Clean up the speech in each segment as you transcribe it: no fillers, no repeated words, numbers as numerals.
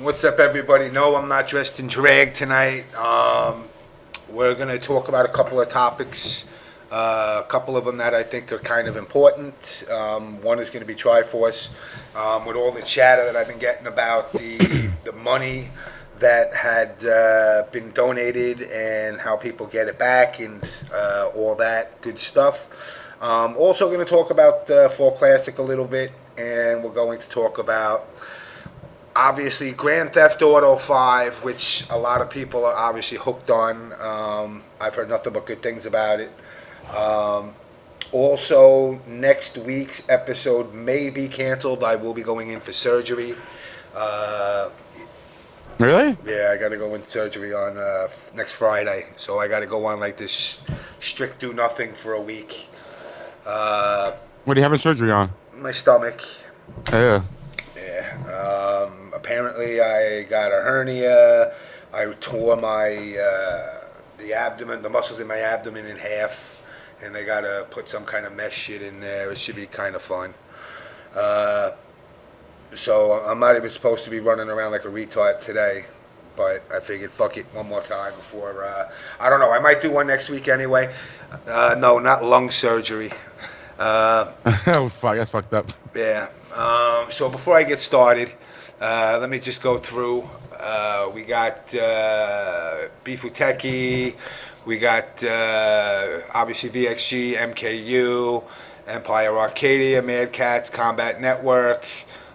What's up, everybody? No, I'm not dressed in drag tonight. We're going to talk about a couple of topics, a couple of them that I think are kind of important. One is going to be Triforce. With all the chatter that I've been getting about the money that had been donated and how people get it back and all that good stuff. Also going to talk about Fall Classic a little bit, and we're going to talk about obviously Grand Theft Auto 5, which a lot of people are obviously hooked on. I've heard nothing but good things about it. Also, next week's episode may be canceled. I will be going in for surgery. Really? Yeah, I got to go in surgery on next Friday. So I got to go on like this strict do nothing for a week. What are you having surgery on? My stomach. Yeah. Yeah. Apparently, I got a hernia. I tore the abdomen, the muscles in my abdomen in half, and they got to put some kind of mesh shit in there. It should be kind of fun. So I'm not even supposed to be running around like a retard today, but I figured fuck it one more time before. I don't know. I might do one next week anyway. No, not lung surgery. Oh fuck, that's fucked up. Yeah. So before I get started, let me just go through. We got Beef Wtih, we got obviously VXG, MKU, Empire Arcadia, Mad Cats, Combat Network,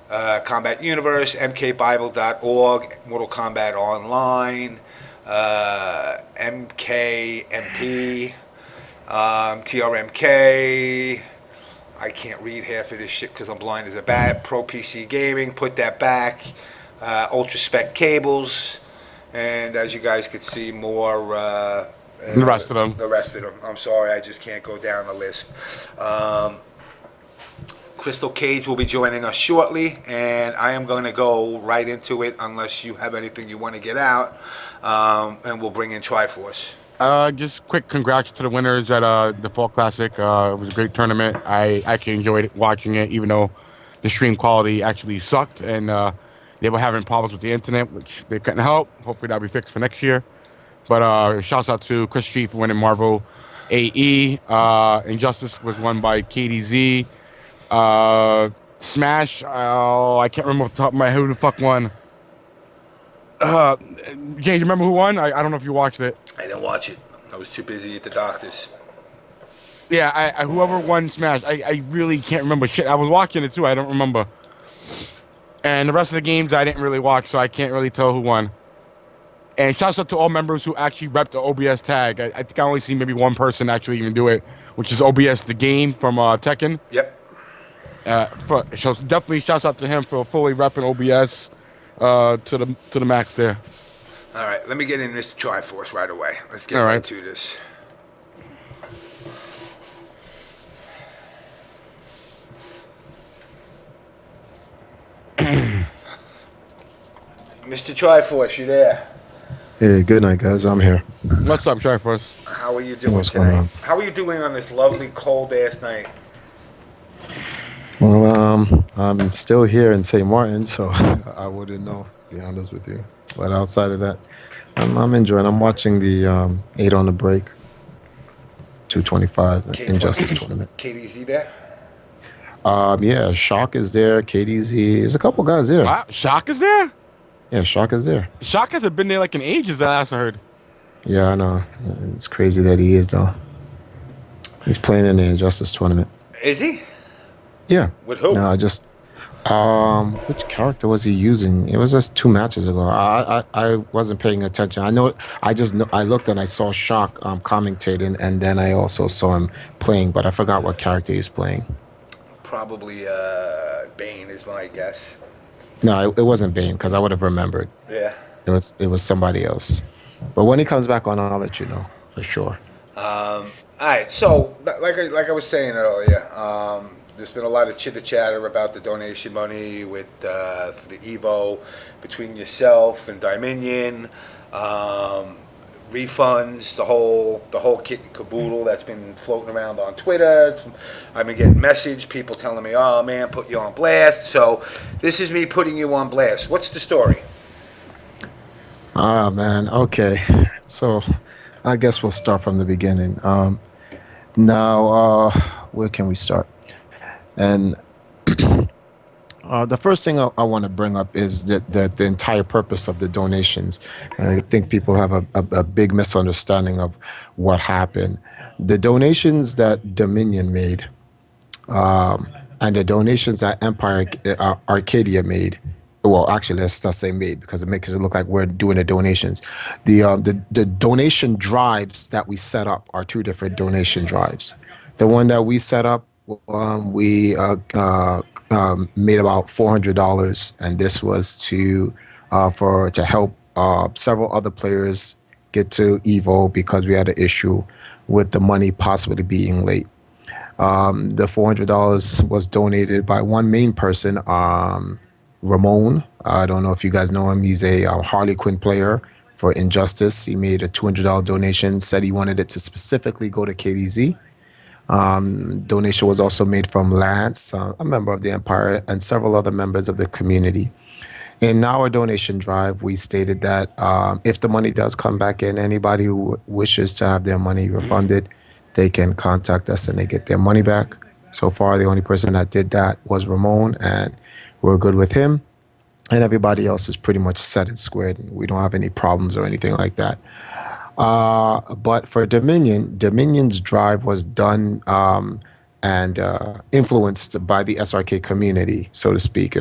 Combat Universe, mkbible.org, Mortal Kombat Online, MKMP, TRMK. I can't read half of this shit because I'm blind as a bat. Pro PC Gaming, put that back. Ultra Spec Cables, and as you guys could see, more. The rest of them. The rest of them. I'm sorry, I just can't go down the list. Crystal Cage will be joining us shortly, and I am going to go right into it unless you have anything you want to get out, and we'll bring in Triforce. Just quick congrats to the winners at the Fall Classic. It was a great tournament. I actually enjoyed watching it, even though the stream quality actually sucked, and they were having problems with the internet, which they couldn't help. Hopefully that'll be fixed for next year. But shouts out to Chris G for winning Marvel AE. Injustice was won by KDZ. Smash, I can't remember off the top of my head who the fuck won. Jay, you remember who won? I don't know if you watched it. I didn't watch it. I was too busy at the doctor's. Yeah, whoever won Smash, I really can't remember shit. I was watching it too, I don't remember. And the rest of the games I didn't really watch, so I can't really tell who won. And shouts out to all members who actually repped the OBS tag. I think I only seen maybe one person actually even do it, which is OBS the game from Tekken. Yep. So definitely shouts out to him for fully repping OBS to the max there. All right, let me get in Mr. Triforce right away. Let's get right to this. Mr. Triforce, you there? Hey, good night, guys. I'm here. What's up, Triforce? How are you doing What's going today? on? How are you doing on this lovely cold-ass night? Well, I'm still here in St. Martin, so I wouldn't know, to be honest with you. But outside of that, I'm enjoying. I'm watching the 8 on the break, 225 Injustice tournament. KDZ there? Yeah, Shock is there. KDZ. There's a couple guys there. Wow, Shock is there? Yeah, Shock is there. Shock hasn't been there like in ages, the last I heard. Yeah, I know. It's crazy that he is, though. He's playing in the Injustice tournament. Is he? Yeah. With who? No, I just which character was he using? It was just 2 matches ago. I wasn't paying attention. I looked and I saw Shock commentating, and then I also saw him playing, but I forgot what character he was playing. Probably Bane is my guess. No, it wasn't Bane, because I would have remembered. Yeah. It was somebody else. But when he comes back on, I'll let you know for sure. All right. So, like I was saying earlier, there's been a lot of chitter chatter about the donation money with for the Evo between yourself and Dominion, refunds, the whole kit and caboodle that's been floating around on Twitter. I've been getting message, people telling me, "Oh man, put you on blast." So this is me putting you on blast. What's the story? Ah, man. Okay. So I guess we'll start from the beginning. Now, where can we start? And the first thing I want to bring up is that the entire purpose of the donations. I think people have a big misunderstanding of what happened. The donations that Dominion made and the donations that Empire Arcadia made. Well, actually, let's not say made because it makes it look like we're doing the donations. The donation drives that we set up are two different donation drives. The one that we set up, we made about $400, and this was to help several other players get to Evo because we had an issue with the money possibly being late. The $400 was donated by one main person, Ramon. I don't know if you guys know him. He's a Harley Quinn player for Injustice. He made a $200 donation, said he wanted it to specifically go to KDZ. Donation was also made from Lance, a member of the Empire, and several other members of the community. In our donation drive, we stated that if the money does come back in, anybody who wishes to have their money refunded, they can contact us and they get their money back. So far, the only person that did that was Ramon, and we're good with him. And everybody else is pretty much set and squared. We don't have any problems or anything like that. But for Dominion's drive was done and influenced by the SRK community, so to speak.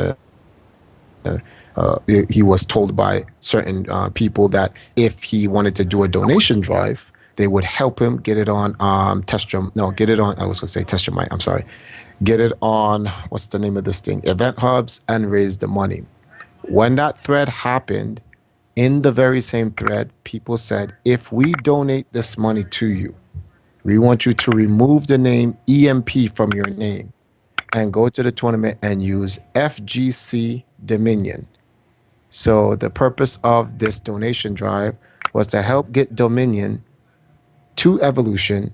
He was told by certain people that if he wanted to do a donation drive, they would help him get it on get it on, I was going to say Test Your Might, I'm sorry. Get it on, what's the name of this thing? Event Hubs, and raise the money. When that thread happened, in the very same thread, people said, if we donate this money to you, we want you to remove the name EMP from your name and go to the tournament and use FGC Dominion. So the purpose of this donation drive was to help get Dominion to Evolution,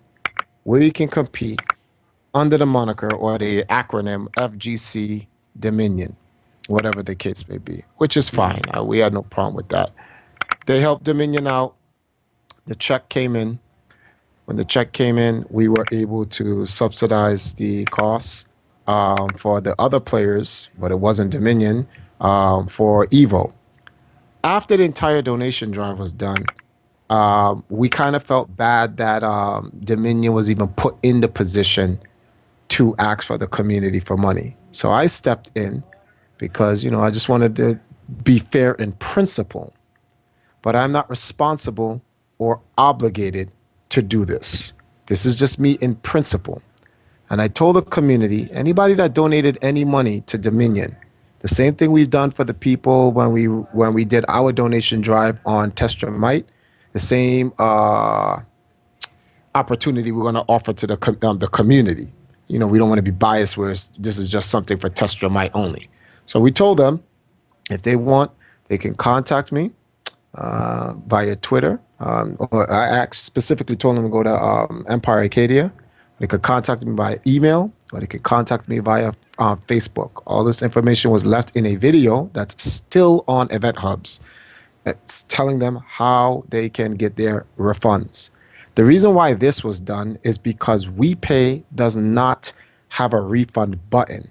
where you can compete under the moniker or the acronym FGC Dominion, whatever the case may be, which is fine. We had no problem with that. They helped Dominion out. The check came in. When the check came in, we were able to subsidize the costs for the other players, but it wasn't Dominion, for Evo. After the entire donation drive was done, we kind of felt bad that Dominion was even put in the position to ask for the community for money. So I stepped in because, I just wanted to be fair in principle, but I'm not responsible or obligated to do this. This is just me in principle. And I told the community, anybody that donated any money to Dominion, the same thing we've done for the people when we did our donation drive on Test Your Might, the same opportunity we're going to offer to the community. We don't want to be biased where this is just something for Test Your Might only. So we told them if they want, they can contact me via Twitter. Or I specifically told them to go to Empire Arcadia. They could contact me via email, or they could contact me via Facebook. All this information was left in a video that's still on Event Hubs. It's telling them how they can get their refunds. The reason why this was done is because WePay does not have a refund button.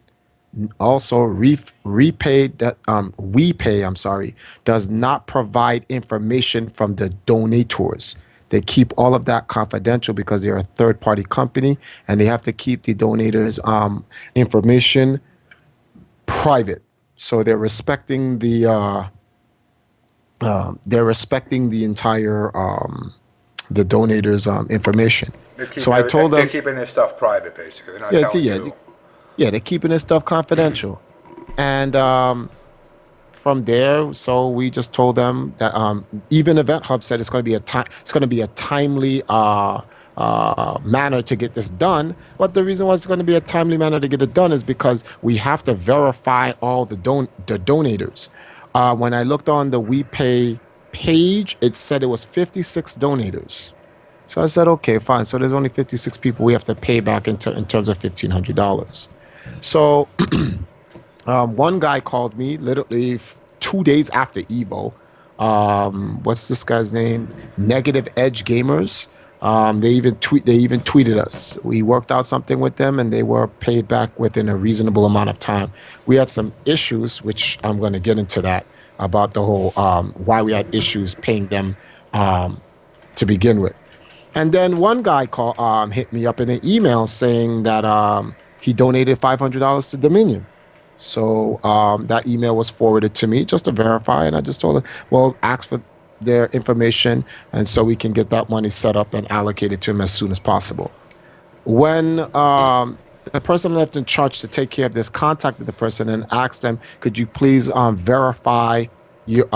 Also, WePay does not provide information from the donators. They keep all of that confidential because they're a third-party company, and they have to keep the donators' information private. So they're respecting the entire the donators' information. So I told them they're keeping their stuff private, basically. They're not telling you. Yeah, they're keeping this stuff confidential. And from there, so we just told them that even Event Hub said it's going to be a timely manner to get this done. But the reason why it's going to be a timely manner to get it done is because we have to verify all the donators. When I looked on the WePay page, it said it was 56 donators. So I said, okay, fine. So there's only 56 people we have to pay back in terms of $1,500. So one guy called me literally 2 days after Evo what's this guy's name? Negative Edge Gamers. They even tweeted us. We worked out something with them, and they were paid back within a reasonable amount of time. We had some issues, which I'm going to get into that about the whole why we had issues paying them to begin with. And then one guy hit me up in an email saying that he donated $500 to Dominion. So that email was forwarded to me just to verify, and I just told him, well, ask for their information, and so we can get that money set up and allocated to him as soon as possible. When the person left in charge to take care of this contacted the person and asked them, could you please verify your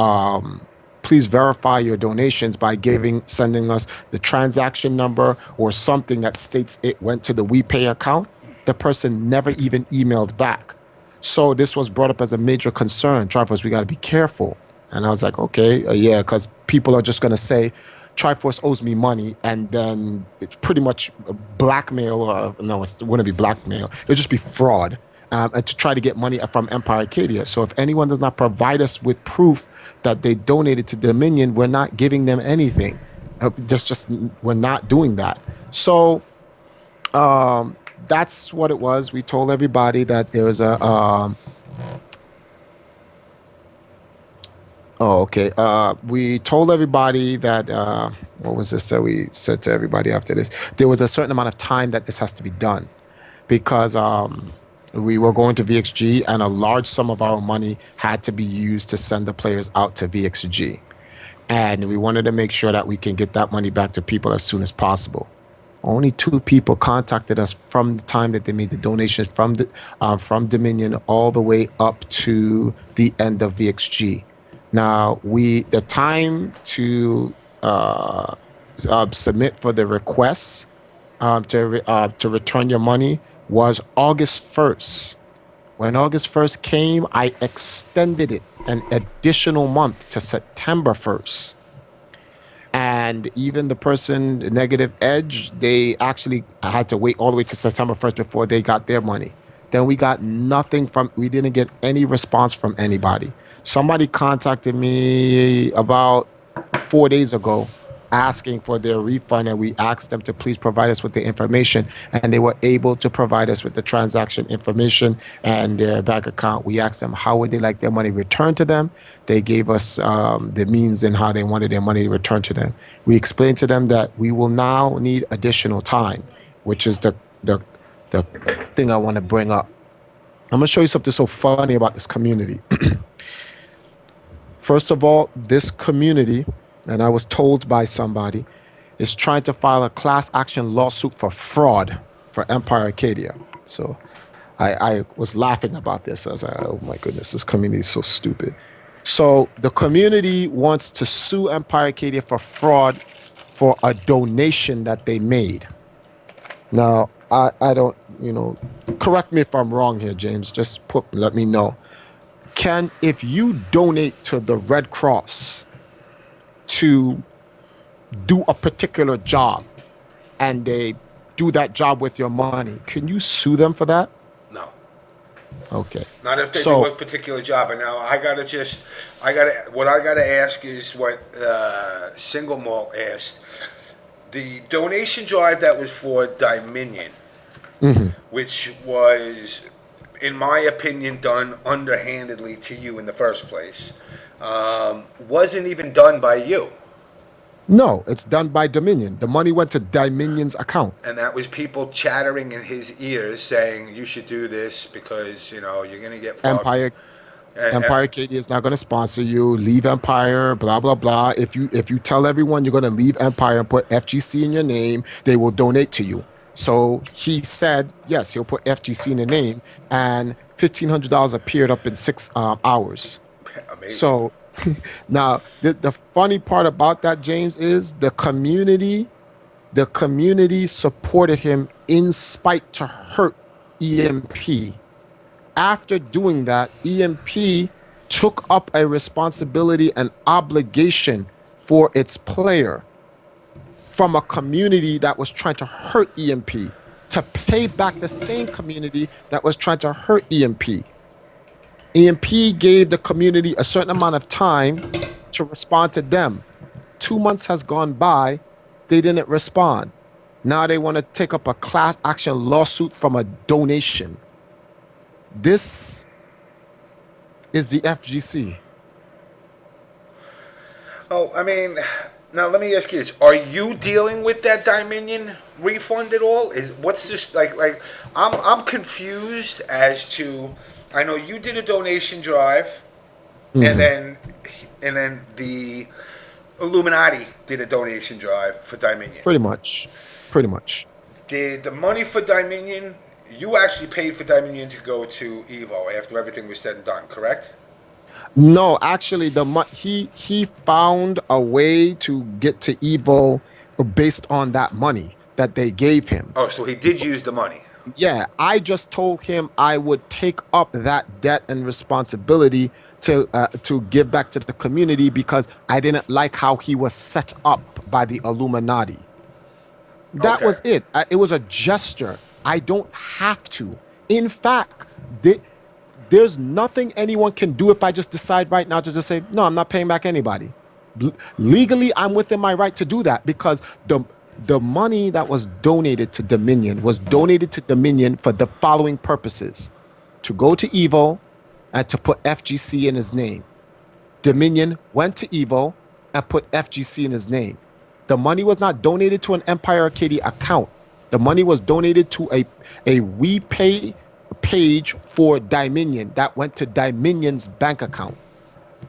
donations by sending us the transaction number or something that states it went to the WePay account. The person never even emailed back. So this was brought up as a major concern. Triforce, we got to be careful. And I was like, okay, yeah, because people are just going to say, Triforce owes me money, and then it's pretty much blackmail, or no, it wouldn't be blackmail. It'll just be fraud, and to try to get money from Empire Arcadia. So if anyone does not provide us with proof that they donated to Dominion, we're not giving them anything. We're not doing that. So that's what it was. We told everybody that there was a... we told everybody that, what was this that we said to everybody after this? There was a certain amount of time that this has to be done because we were going to VXG and a large sum of our money had to be used to send the players out to VXG. And we wanted to make sure that we can get that money back to people as soon as possible. Only 2 people contacted us from the time that they made the donations from Dominion all the way up to the end of VXG. Now, the time to submit for the requests to return your money was August 1st. When August 1st came, I extended it an additional month to September 1st. And even the person, Negative Edge, they actually had to wait all the way to September 1st before they got their money. Then we didn't get any response from anybody. Somebody contacted me about 4 days ago asking for their refund, and we asked them to please provide us with the information, and they were able to provide us with the transaction information and their bank account. We asked them how would they like their money returned to them. They gave us the means and how they wanted their money returned to them. We explained to them that we will now need additional time, which is the thing I want to bring up. I'm going to show you something so funny about this community. First of all, this community, and I was told by somebody, is trying to file a class action lawsuit for fraud for Empire Arcadia. So I was laughing about this. I was like, oh my goodness, this community is so stupid. So the community wants to sue Empire Arcadia for fraud for a donation that they made. Now, I don't, correct me if I'm wrong here, James. Just let me know. If you donate to the Red Cross to do a particular job and they do that job with your money, can you sue them for that? No. Okay. Not if they do a particular job. And now what I gotta ask is what Single Malt asked. The donation drive that was for Dominion, which was, in my opinion, done underhandedly to you in the first place, wasn't even done by you. No, it's done by Dominion. The money went to Dominion's account. And that was people chattering in his ears saying, you should do this because, you're going to get fucked. Empire Arcadia is not going to sponsor you. Leave Empire, blah, blah, blah. If you tell everyone you're going to leave Empire and put FGC in your name, they will donate to you. So he said, yes, he'll put FGC in the name, and $1,500 appeared up in 6 hours. Amazing. So now the funny part about that, James, is the community supported him in spite to hurt EMP. After doing that, EMP took up a responsibility and obligation for its player from a community that was trying to hurt EMP to pay back the same community that was trying to hurt EMP. EMP gave the community a certain amount of time to respond to them. 2 months has gone by. They didn't respond. Now they want to take up a class action lawsuit from a donation. This is the FGC. Oh, I mean, now let me ask you this: are you dealing with that Dominion refund at all? What's this like? I'm confused as to. I know you did a donation drive, and then the Illuminati did a donation drive for Dominion. Pretty much. Did the money for Dominion? You actually paid for Dominion to go to Evo after everything was said and done, correct? No, actually, he found a way to get to Evo based on that money that they gave him. Oh, so he did use the money. Yeah, I just told him I would take up that debt and responsibility to give back to the community because I didn't like how he was set up by the Illuminati. That was it. It was a gesture. I don't have to. In fact, there's nothing anyone can do if I just decide right now to just say, no, I'm not paying back anybody. Legally, I'm within my right to do that because the money that was donated to Dominion was donated to Dominion for the following purposes: to go to Evo and to put FGC in his name. Dominion went to Evo and put FGC in his name. The money was not donated to an Empire Arcadia account. The money was donated to a WePay page for Dominion that went to Dominion's bank account.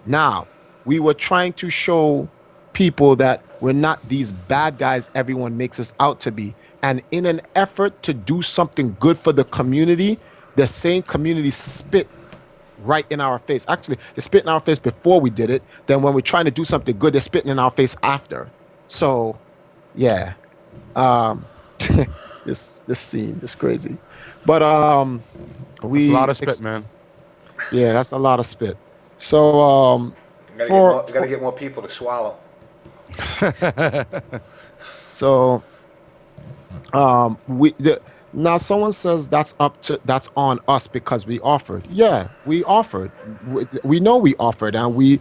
Now, we were trying to show people that we're not these bad guys everyone makes us out to be. And in an effort to do something good for the community, the same community spit right in our face. Actually, they spit in our face before we did it. Then when we're trying to do something good, they're spitting in our face after. So, yeah. This scene is crazy. But that's a lot of spit, man. Yeah, that's a lot of spit. So gotta get more people to swallow. So now someone says that's on us because we offered. Yeah, we offered. We know we offered, and we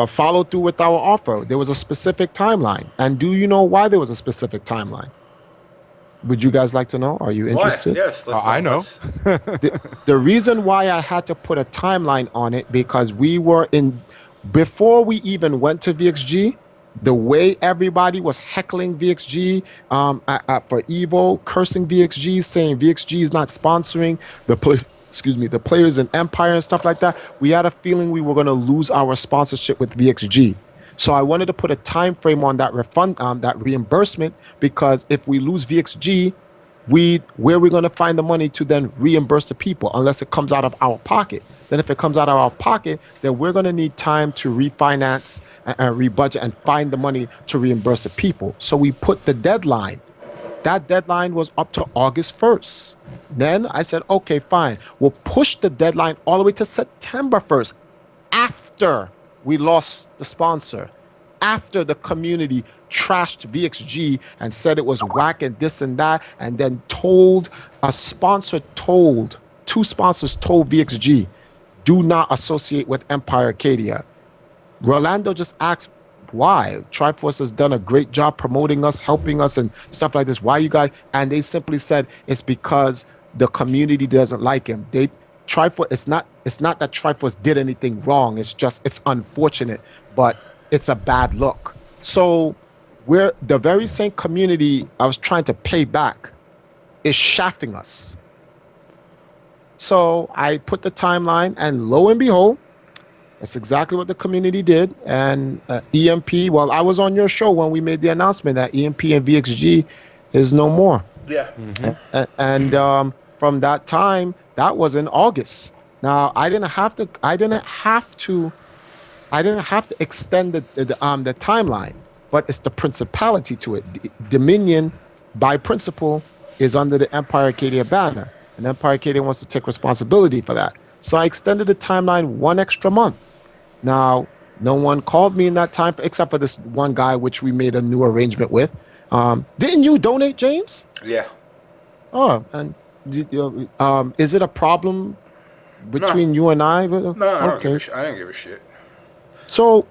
followed through with our offer. There was a specific timeline. And do you know why there was a specific timeline? Would you guys like to know? Are you interested? Yes, I know. The reason why I had to put a timeline on it because before we even went to VXG, the way everybody was heckling VXG for Evo, cursing VXG, saying VXG is not sponsoring the players in Empire and stuff like that, we had a feeling we were going to lose our sponsorship with VXG. So I wanted to put a time frame on that refund, that reimbursement, because if we lose VXG, where are we going to find the money to then reimburse the people unless it comes out of our pocket? Then if it comes out of our pocket, then we're going to need time to refinance and rebudget and find the money to reimburse the people. So we put the deadline. That deadline was up to August 1st. Then I said, okay, fine. We'll push the deadline all the way to September 1st after we lost the sponsor, after the community trashed VXG and said it was whack and this and that, and then two sponsors told VXG, do not associate with Empire Arcadia. Rolando just asked why. Triforce has done a great job promoting us, helping us and stuff like this. Why you guys? And they simply said it's because the community doesn't like him. Triforce, it's not that Triforce did anything wrong. It's unfortunate, but it's a bad look. So we're the very same community I was trying to pay back is shafting us. So I put the timeline, and lo and behold, that's exactly what the community did. And EMP, well, I was on your show when we made the announcement that EMP and VXG is no more. Yeah. Mm-hmm. And from that time, that was in August. Now I didn't have to extend the timeline, but it's the principality to it. Dominion, by principle, is under the Empire Arcadia banner, and Empire Arcadia wants to take responsibility for that. So I extended the timeline 1 extra month. Now, no one called me in that time, except for this one guy, which we made a new arrangement with. Didn't you donate, James? Yeah. Oh, and is it a problem between you and I? No, I didn't give a shit. So,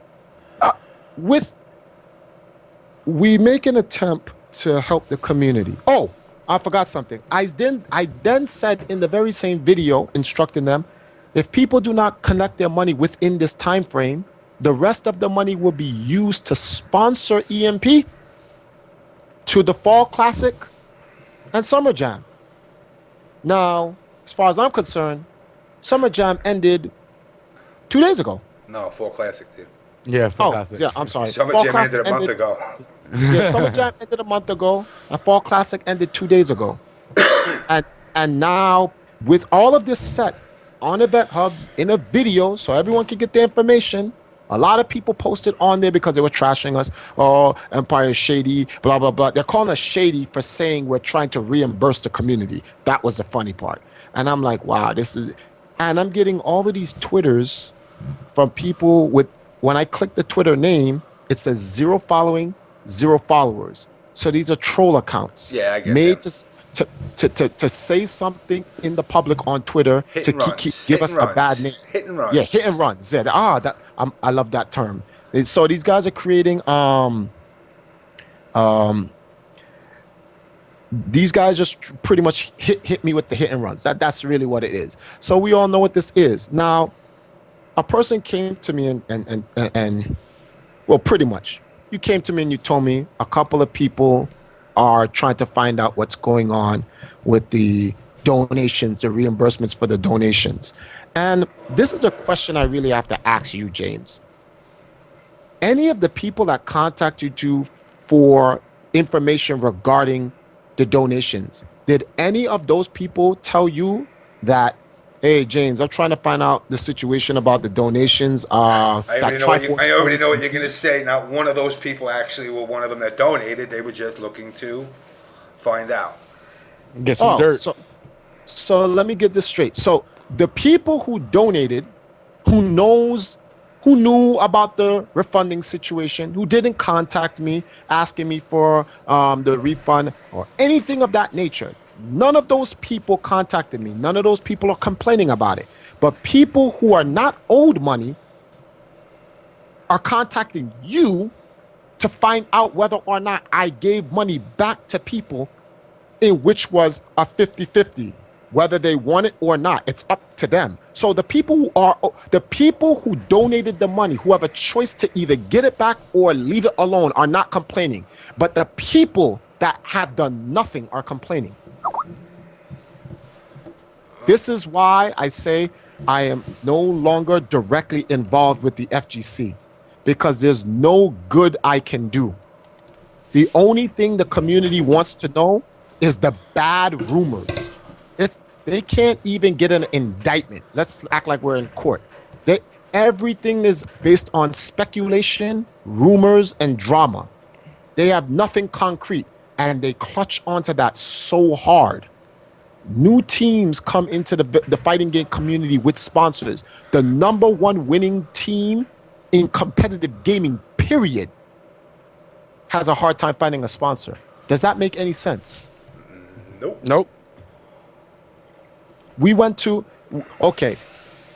with we make an attempt to help the community. Oh, I forgot something. I then said in the very same video, instructing them, if people do not collect their money within this time frame, the rest of the money will be used to sponsor EMP to the Fall Classic and Summer Jam. Now, as far as I'm concerned, Summer Jam ended 2 days ago. No, Fall Classic did. Yeah, Oh, fantastic. yeah, I'm sorry. Summer Fall Jam Classic ended a month ago. Yeah, Summer Jam ended a month ago, and Fall Classic ended 2 days ago. and now, with all of this set on Event Hubs in a video, so everyone can get the information. A lot of people posted on there because they were trashing us. Oh, Empire is shady, blah, blah, blah. They're calling us shady for saying we're trying to reimburse the community. That was the funny part. And I'm like, wow, this is... And I'm getting all of these Twitters from people with... When I click the Twitter name, it says 0 following, 0 followers. So these are troll accounts. Yeah, I get made that. to say something in the public on Twitter Hit to and runs. give Hit us and a runs. bad name. Hit and runs. Yeah, hit and runs. Yeah, I love that term. So these guys are creating these guys just pretty much hit me with the hit and runs. That's really what it is. So we all know what this is. Now, a person came to me and well, pretty much, you came to me and you told me a couple of people are trying to find out what's going on with the donations, the reimbursements for the donations. And this is a question I really have to ask you, James. Any of the people that contacted you for information regarding the donations, did any of those people tell you that, hey, James, I'm trying to find out the situation about the donations? I already know what you're going to to say. Not one of those people actually were one of them that donated. They were just looking to find out. Get some dirt. So let me get this straight. So the people who donated, who knew about the refunding situation, who didn't contact me asking me for the refund or anything of that nature, none of those people contacted me. None of those people are complaining about it. But people who are not owed money are contacting you to find out whether or not I gave money back to people, in which was a 50-50. Whether they want it or not, it's up to them. So the people who donated the money, who have a choice to either get it back or leave it alone, are not complaining. But the people that have done nothing are complaining. This is why I say I am no longer directly involved with the FGC, because there's no good I can do. The only thing the community wants to know is the bad rumors. They can't even get an indictment. Let's act like we're in court. Everything is based on speculation, rumors, and drama. They have nothing concrete, and they clutch onto that so hard. New teams come into the fighting game community with sponsors. The #1 winning team in competitive gaming, period, has a hard time finding a sponsor. Does that make any sense? Nope. We went to, okay,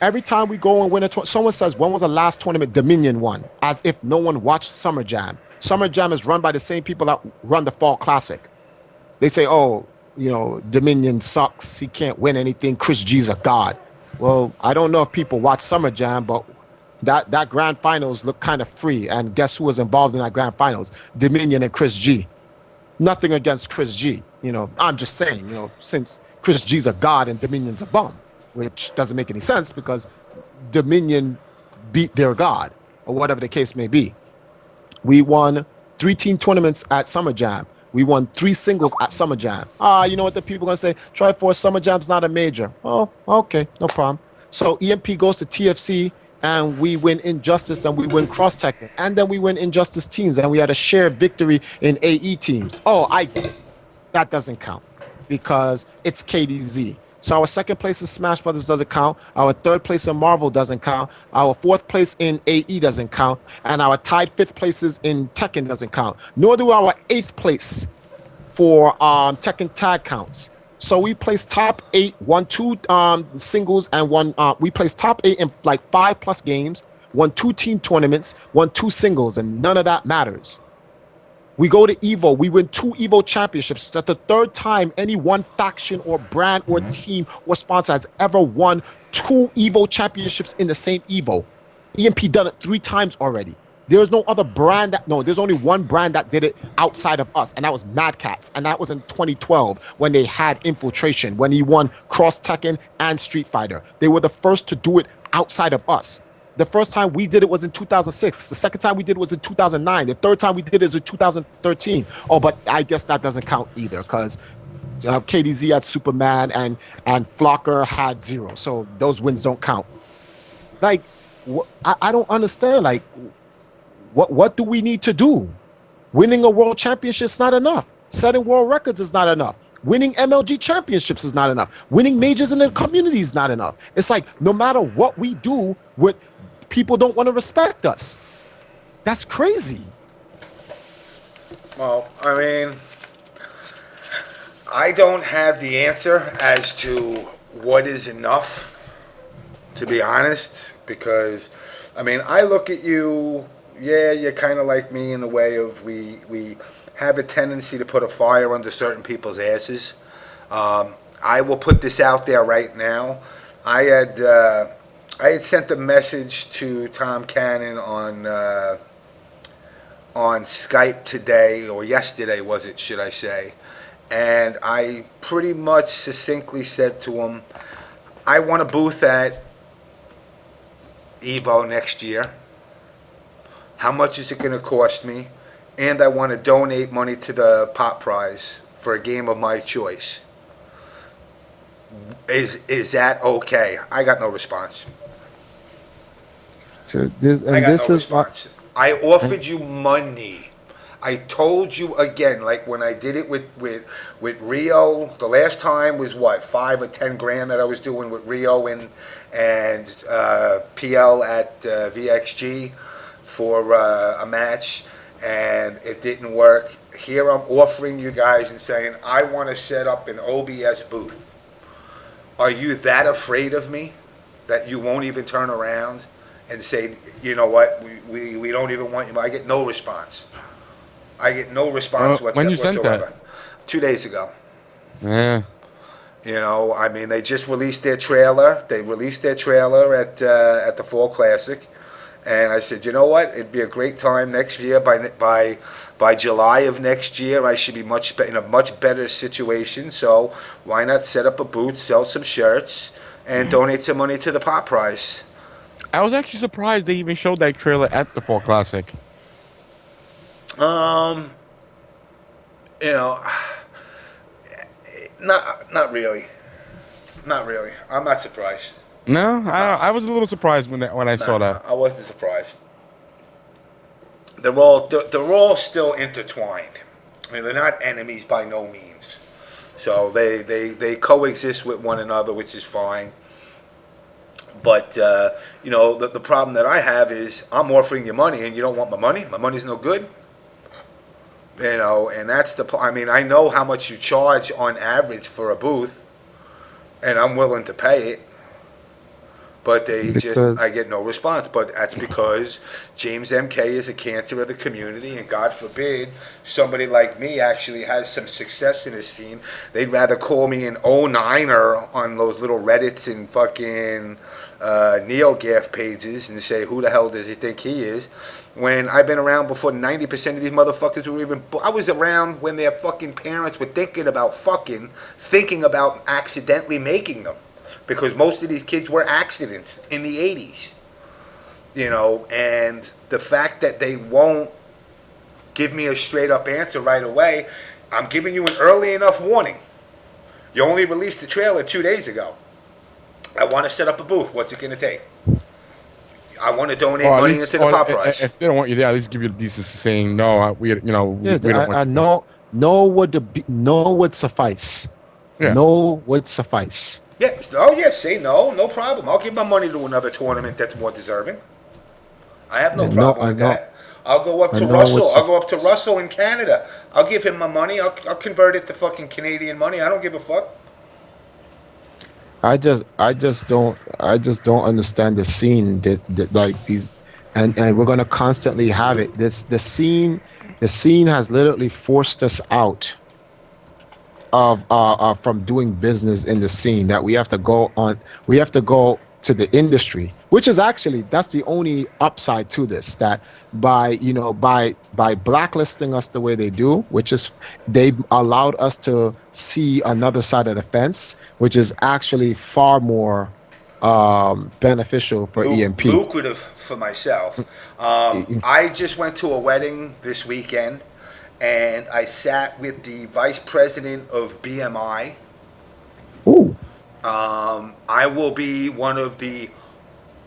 every time we go and win a tournament, someone says, when was the last tournament Dominion won? As if no one watched Summer Jam. Summer Jam is run by the same people that run the Fall Classic. They say, oh, Dominion sucks. He can't win anything. Chris G's a god. Well, I don't know if people watch Summer Jam, but that grand finals looked kind of free. And guess who was involved in that grand finals? Dominion and Chris G. Nothing against Chris G. I'm just saying, since Chris G's a god and Dominion's a bum, which doesn't make any sense because Dominion beat their god, or whatever the case may be. We won 3 team tournaments at Summer Jam. We won 3 singles at Summer Jam. You know what the people are going to say? Triforce, Summer Jam's not a major. Oh, okay, no problem. So EMP goes to TFC, and we win Injustice, and we win Cross Tekken, and then we win Injustice teams, and we had a shared victory in AE teams. Oh, I get it. That doesn't count because it's KDZ. So our second place in Smash Brothers doesn't count. Our third place in Marvel doesn't count. Our fourth place in AE doesn't count. And our tied 5th places in Tekken doesn't count. Nor do our 8th place for Tekken Tag counts. So we placed top 8, won 2 singles and we placed top 8 in like 5+ games. won 2 team tournaments, won 2 singles, and none of that matters. We go to Evo, we win 2 Evo championships. That's the 3rd time any one faction or brand or team or sponsor has ever won 2 Evo championships in the same Evo. EMP done it 3 times already. There's no other brand there's only one brand that did it outside of us, and that was Mad Catz, and that was in 2012 when they had Infiltration, when he won Cross Tekken and Street Fighter. They were the first to do it outside of us. The first time we did it was in 2006. The second time we did it was in 2009. The third time we did it is in 2013. Oh, but I guess that doesn't count either, because KDZ had Superman and Flocker had 0. So those wins don't count. Like, I don't understand. Like, what do we need to do? Winning a world championship is not enough. Setting world records is not enough. Winning MLG championships is not enough. Winning majors in the community is not enough. It's like no matter what we do, people don't want to respect us. That's crazy. Well, I mean, I don't have the answer as to what is enough, to be honest, because, I mean, I look at you, yeah, you're kind of like me in the way of we have a tendency to put a fire under certain people's asses. I will put this out there right now. I had sent a message to Tom Cannon on Skype today, or yesterday was it, should I say, and I pretty much succinctly said to him, I want a booth at Evo next year. How much is it going to cost me? And I want to donate money to the pop prize for a game of my choice. Is that okay? I got no response. So this is what I offered you money. I told you again, like when I did it with Rio, the last time was what, 5 or 10 grand that I was doing with Rio and PL at VXG for a match, and it didn't work. Here I'm offering you guys and saying I want to set up an OBS booth. Are you that afraid of me that you won't even turn around and say, you know what, we don't even want you? I get no response. I get no response whatsoever. When you sent that? 2 days ago. Yeah. You know, I mean, they just released their trailer. They released their trailer at the Fall Classic, and I said, you know what? It'd be a great time next year. By July of next year, I should be in a much better situation. So why not set up a booth, sell some shirts, and donate some money to the pop prize? I was actually surprised they even showed that trailer at the Fall Classic. You know, not really. Not really. I'm not surprised. No, I was a little surprised when I saw that. I wasn't surprised. They're all still intertwined. I mean, they're not enemies by no means. So they coexist with one another, which is fine. But you know, the problem that I have is I'm offering you money and you don't want my money. My money's no good. You know, and that's I mean, I know how much you charge on average for a booth, and I'm willing to pay it. But I get no response. But that's because JamessMK is a cancer of the community, and God forbid somebody like me actually has some success in his scene. They'd rather call me an 09er on those little Reddits and fucking NeoGaf pages and say, who the hell does he think he is? When I've been around before 90% of these motherfuckers were even... I was around when their fucking parents were thinking about accidentally making them. Because most of these kids were accidents in the 80s. You know, and the fact that they won't give me a straight up answer right away, I'm giving you an early enough warning. You only released the trailer 2 days ago. I want to set up a booth. What's it going to take? I want to donate money into the pop prize. If they don't want you there, at least give you the decency saying no. We don't want no would suffice. Yeah. No would suffice. Yeah. Oh, yeah. Say no. No problem. I'll give my money to another tournament that's more deserving. I have no problem with that. I'll go up to Russell. I'll go up to Russell in Canada. I'll give him my money. I'll convert it to fucking Canadian money. I don't give a fuck. I just don't understand the scene that like and we're going to constantly have it. The scene has literally forced us out of from doing business in the scene, that we have to go on. We have to go to the industry, which is actually, that's the only upside to this, that by by blacklisting us the way they do, which is, they allowed us to see another side of the fence, which is actually far more beneficial for EMP. Lucrative for myself. I just went to a wedding this weekend, and I sat with the vice president of BMI. Ooh. I will be one of the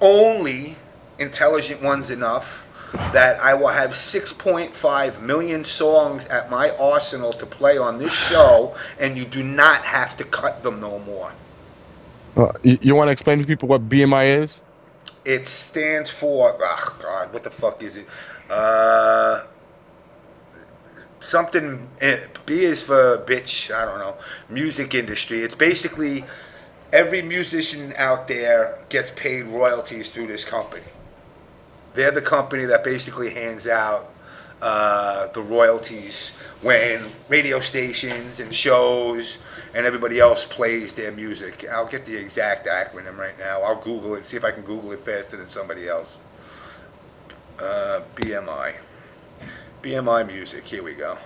only intelligent ones enough that I will have 6.5 million songs at my arsenal to play on this show, and you do not have to cut them no more. You want to explain to people what BMI is? It stands for, oh God, what the fuck is it? Something, B is for bitch, I don't know, music industry. It's basically every musician out there gets paid royalties through this company. They're the company that basically hands out the royalties when radio stations and shows and everybody else plays their music. I'll get the exact acronym right now. I'll Google it, see if I can Google it faster than somebody else. BMI. BMI Music, here we go.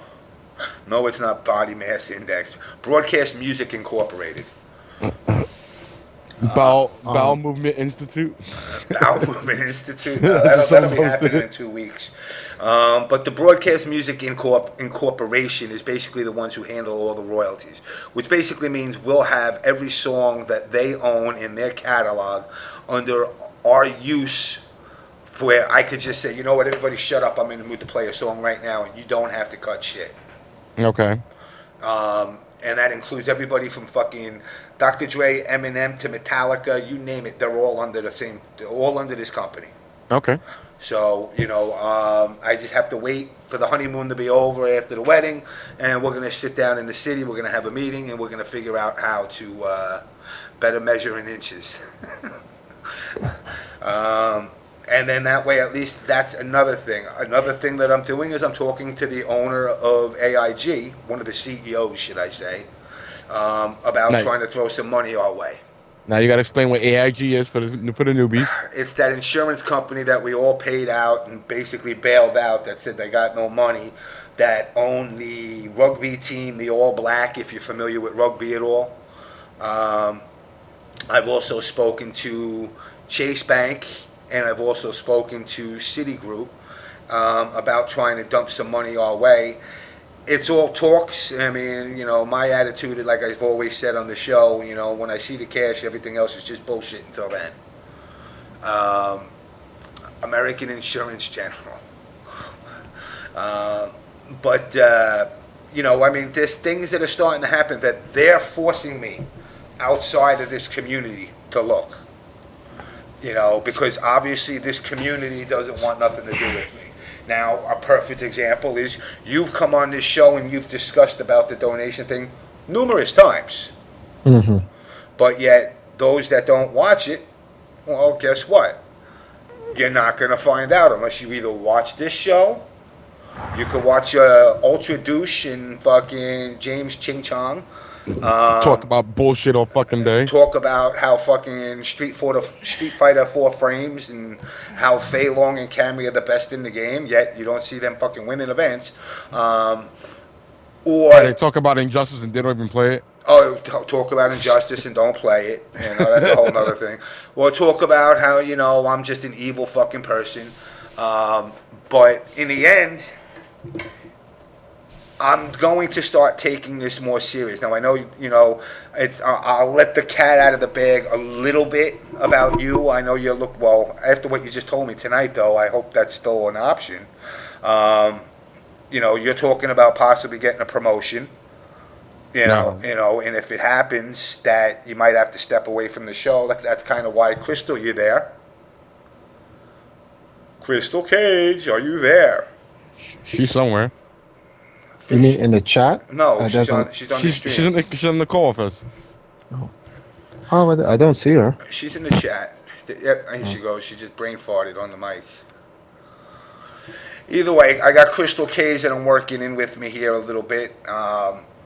No, it's not Body Mass Index. Broadcast Music Incorporated. Bowel Movement Institute. Bowel Movement Institute. No, that'll be happening in 2 weeks. But the Broadcast Music Incorporation is basically the ones who handle all the royalties, which basically means we'll have every song that they own in their catalog under our use, where I could just say, you know what, everybody shut up, I'm in the mood to play a song right now, and you don't have to cut shit. Okay. And that includes everybody from fucking Dr. Dre, Eminem to Metallica, you name it, they're all under this company. Okay. So, I just have to wait for the honeymoon to be over after the wedding, and we're going to sit down in the city, we're going to have a meeting, and we're going to figure out how to better measure in inches. And then that way, at least that's another thing. Another thing that I'm doing is I'm talking to the owner of AIG, one of the CEOs, should I say, about trying to throw some money our way. Now you got to explain what AIG is for the newbies. It's that insurance company that we all paid out and basically bailed out, that said they got no money, that owned the rugby team, the All Black, if you're familiar with rugby at all. I've also spoken to Chase Bank, and I've also spoken to Citigroup about trying to dump some money our way. It's all talks. I mean, my attitude, like I've always said on the show, when I see the cash, everything else is just bullshit until then. American Insurance General. But there's things that are starting to happen that they're forcing me outside of this community to look. Because obviously this community doesn't want nothing to do with me. Now, a perfect example is you've come on this show and you've discussed about the donation thing numerous times. Mm-hmm. But yet, those that don't watch it, well, guess what? You're not going to find out unless you either watch this show, you could watch Ultra Douche and fucking James Ching Chong. Talk about bullshit all fucking day. Talk about how fucking Street Fighter 4 frames and how Fei Long and Cammy are the best in the game, yet you don't see them fucking winning events. Or they talk about Injustice and they don't even play it. Oh, talk about Injustice and don't play it. That's a whole other thing. Or talk about how, I'm just an evil fucking person. But in the end, I'm going to start taking this more serious. Now, I know, I'll let the cat out of the bag a little bit about you. I know after what you just told me tonight, though, I hope that's still an option. You're talking about possibly getting a promotion. And if it happens that you might have to step away from the show, that's kind of why, Crystal, you're there. Crystal Cage, are you there? She's somewhere. You mean in the chat? No, she's on the stream. She's in the call with us. Oh, I don't see her. She's in the chat. Yep, and she goes. She just brain farted on the mic. Either way, I got Crystal K's that I'm working in with me here a little bit.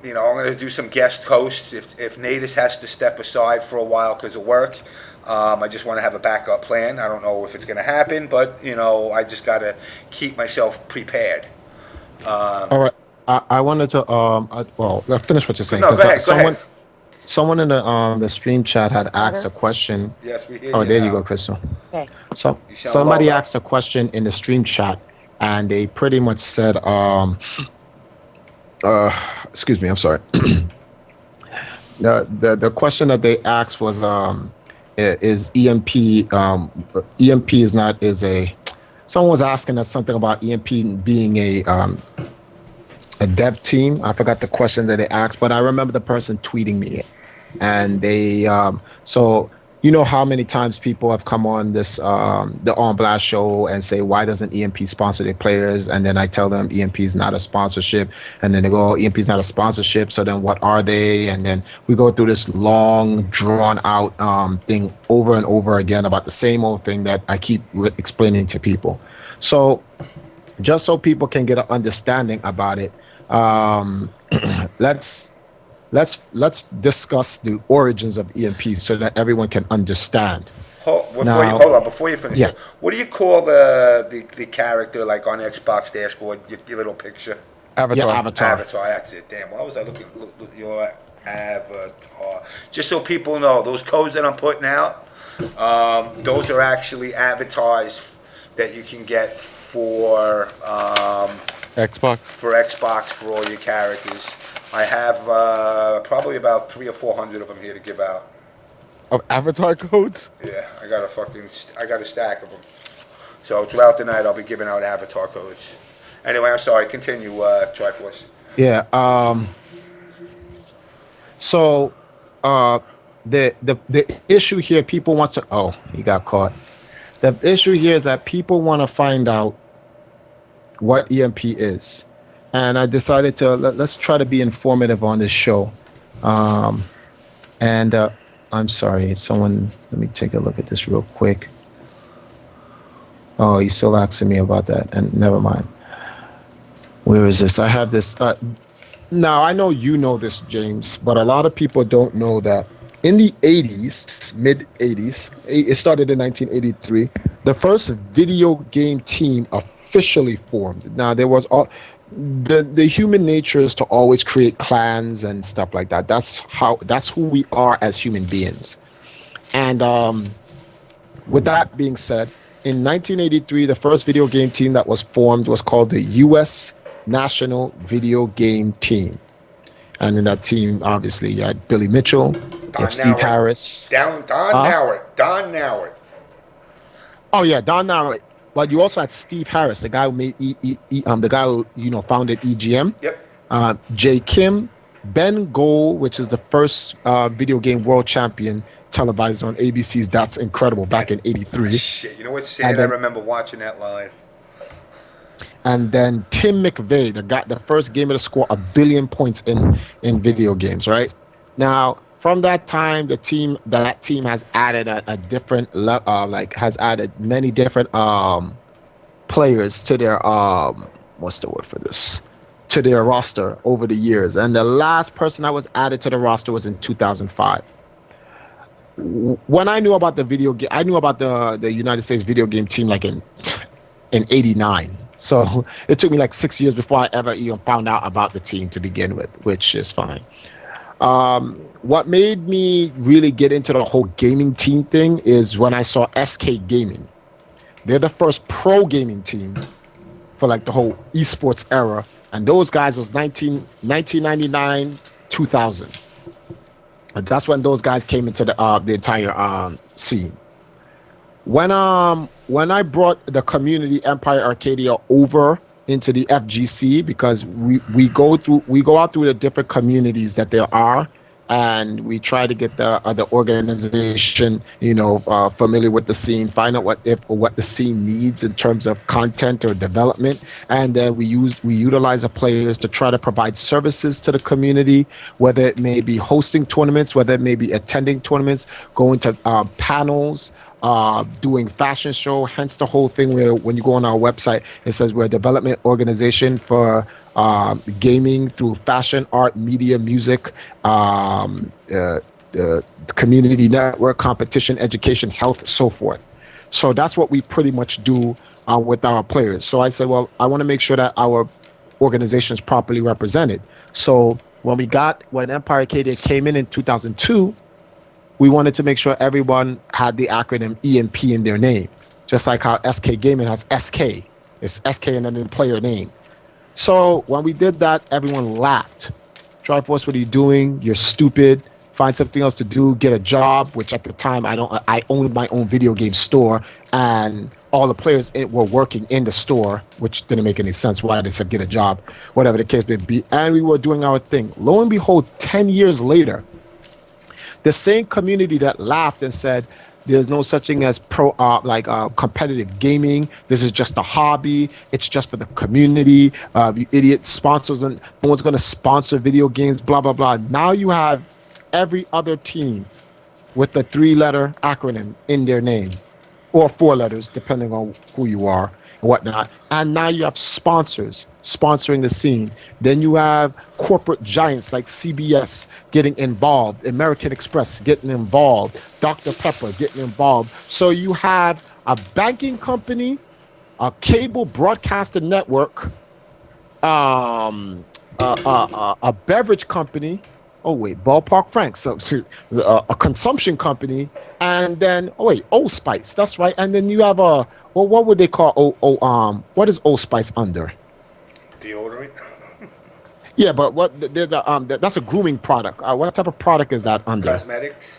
You know, I'm going to do some guest hosts if Natus has to step aside for a while because of work. I just want to have a backup plan. I don't know if it's going to happen, but you know, I just got to keep myself prepared. All right. I wanted to well, let's finish what you're saying. No, go ahead. Go ahead. Someone in the stream chat had asked a question. Yes, we hear Oh, you there now. you go, Crystal. Okay. So You sound somebody low, though. asked a question in the stream chat, and they pretty much said, excuse me, I'm sorry. The question that they asked was, is EMP EMP is not is a. Someone was asking us something about EMP being a dev team. I forgot the question that they asked, but I remember the person tweeting me, and they so you know how many times people have come on this the On Blast show and say, why doesn't EMP sponsor their players? And then I tell them EMP is not a sponsorship, and then they go, EMP is not a sponsorship, so then what are they? And then we go through this long drawn out thing over and over again about the same old thing that I keep explaining to people. So just so people can get an understanding about it, let's discuss the origins of EMP so that everyone can understand. Hold on, before you finish, Yeah. what do you call the character like on Xbox dashboard? Your little picture. Avatar. Yeah, Avatar. Avatar. That's it. Damn. Why was I looking your avatar? Just so people know, those codes that I'm putting out, those are actually avatars that you can get for Xbox. for all your characters. I have probably about 300 or 400 of them here to give out. Of Avatar codes? Yeah, I got a stack of them. So throughout the night, I'll be giving out avatar codes. Anyway, I'm sorry. Continue, Triforce. Yeah. So, the issue here, people want to. Oh, he got caught. The issue here is that people want to find out what EMP is, and I decided to let's try to be informative on this show. And I'm sorry, someone. Let me take a look at this real quick. Oh, he's still asking me about that, and never mind. Where is this? I have this. Now, I know you know this, James, but a lot of people don't know that in the 80s, mid 80s, it started in 1983, the first video game team officially formed. Now, there was the human nature is to always create clans and stuff like that. That's who we are as human beings. And with that being said, in 1983, the first video game team that was formed was called the U.S. National Video Game Team. And in that team, obviously, you had Billy Mitchell, you had Steve Harris. Don Nowert. Oh yeah, Don Nowert. But you also had Steve Harris, the guy who made the guy who founded EGM. Yep. Jay Kim, Ben Gold, which is the first video game world champion televised on ABC's That's Incredible back in '83. Shit, you know what's sad? I remember watching that live. And then Tim McVeigh, the first gamer to score 1 billion points in video games, right? Now, from that time, that team has added a different has added many different players to their what's the word for this? To their roster over the years. And the last person that was added to the roster was in 2005. When I knew about the video game, I knew about the United States video game team like in '89. So it took me like 6 years before I ever even found out about the team to begin with, which is fine. What made me really get into the whole gaming team thing is when I saw SK Gaming. They're the first pro gaming team for like the whole esports era, and those guys was 1999, 2000. And that's when those guys came into the entire scene. When I brought the community Empire Arcadia over into the FGC, because we go out through the different communities that there are, and we try to get the organization familiar with the scene, find out what the scene needs in terms of content or development, and then we utilize the players to try to provide services to the community, whether it may be hosting tournaments, whether it may be attending tournaments, going to panels, doing fashion show. Hence the whole thing where when you go on our website, it says we're a development organization for gaming through fashion, art, media, music, community network, competition, education, health, so forth. So that's what we pretty much do with our players. So I said, well, I want to make sure that our organization is properly represented. So when Empire Arcadia came in 2002, we wanted to make sure everyone had the acronym EMP in their name, just like how SK Gaming has SK. It's SK and then the player name. So when we did that, everyone laughed. Triforce, what are you doing? You're stupid. Find something else to do. Get a job. Which at the time I owned my own video game store, and all the players were working in the store, which didn't make any sense. Why they said get a job, whatever the case may be. And we were doing our thing. Lo and behold, 10 years later, the same community that laughed and said there's no such thing as competitive gaming, this is just a hobby, it's just for the community, you idiot sponsors, and no one's going to sponsor video games, blah blah blah. Now you have every other team with a 3-letter acronym in their name, or 4 letters depending on who you are and whatnot. And now you have sponsors sponsoring the scene. Then you have corporate giants like CBS getting involved, American Express getting involved, Dr. Pepper getting involved. So you have a banking company, a cable broadcaster network, a beverage company. Oh wait, Ballpark Franks, so a consumption company, and then Old Spice. That's right. And then you have what would they call what is Old Spice under? Deodorant. Yeah, but that's a grooming product. What type of product is that under? Cosmetics.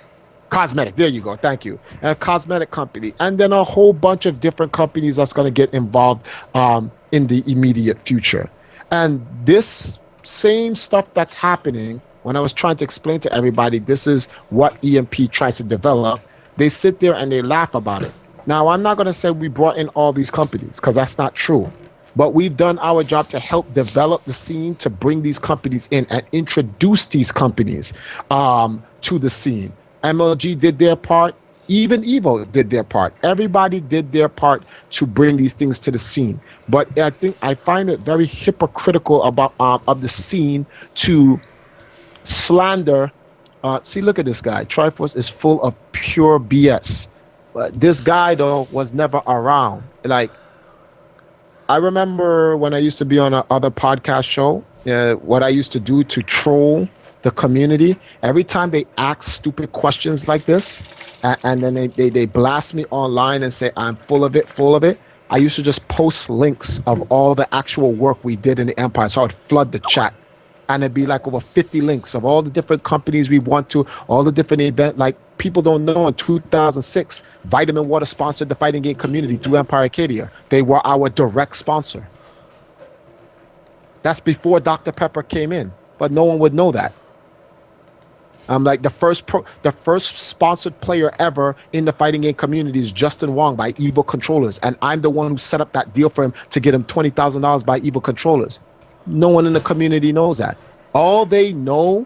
Cosmetic. There you go. Thank you. A cosmetic company, and then a whole bunch of different companies that's going to get involved in the immediate future. And this same stuff that's happening. When I was trying to explain to everybody this is what EMP tries to develop, they sit there and they laugh about it. Now, I'm not going to say we brought in all these companies because that's not true. But we've done our job to help develop the scene, to bring these companies in and introduce these companies to the scene. MLG did their part. Even Evo did their part. Everybody did their part to bring these things to the scene. But I find it very hypocritical of the scene to slander. See, look at this guy. Triforce is full of pure BS. But this guy though was never around. Like, I remember when I used to be on another podcast show, what I used to do to troll the community. Every time they ask stupid questions like this, and then they blast me online and say I'm full of it. I used to just post links of all the actual work we did in the Empire, so I would flood the chat. And it'd be like over 50 links of all the different companies we went to, all the different events. Like, people don't know, in 2006, Vitamin Water sponsored the fighting game community through Empire Arcadia. They were our direct sponsor. That's before Dr. Pepper came in, but no one would know that. Like the first sponsored player ever in the fighting game community is Justin Wong by Evil Controllers, and I'm the one who set up that deal for him to get him $20,000 by Evil Controllers. No one in the community knows that. All they know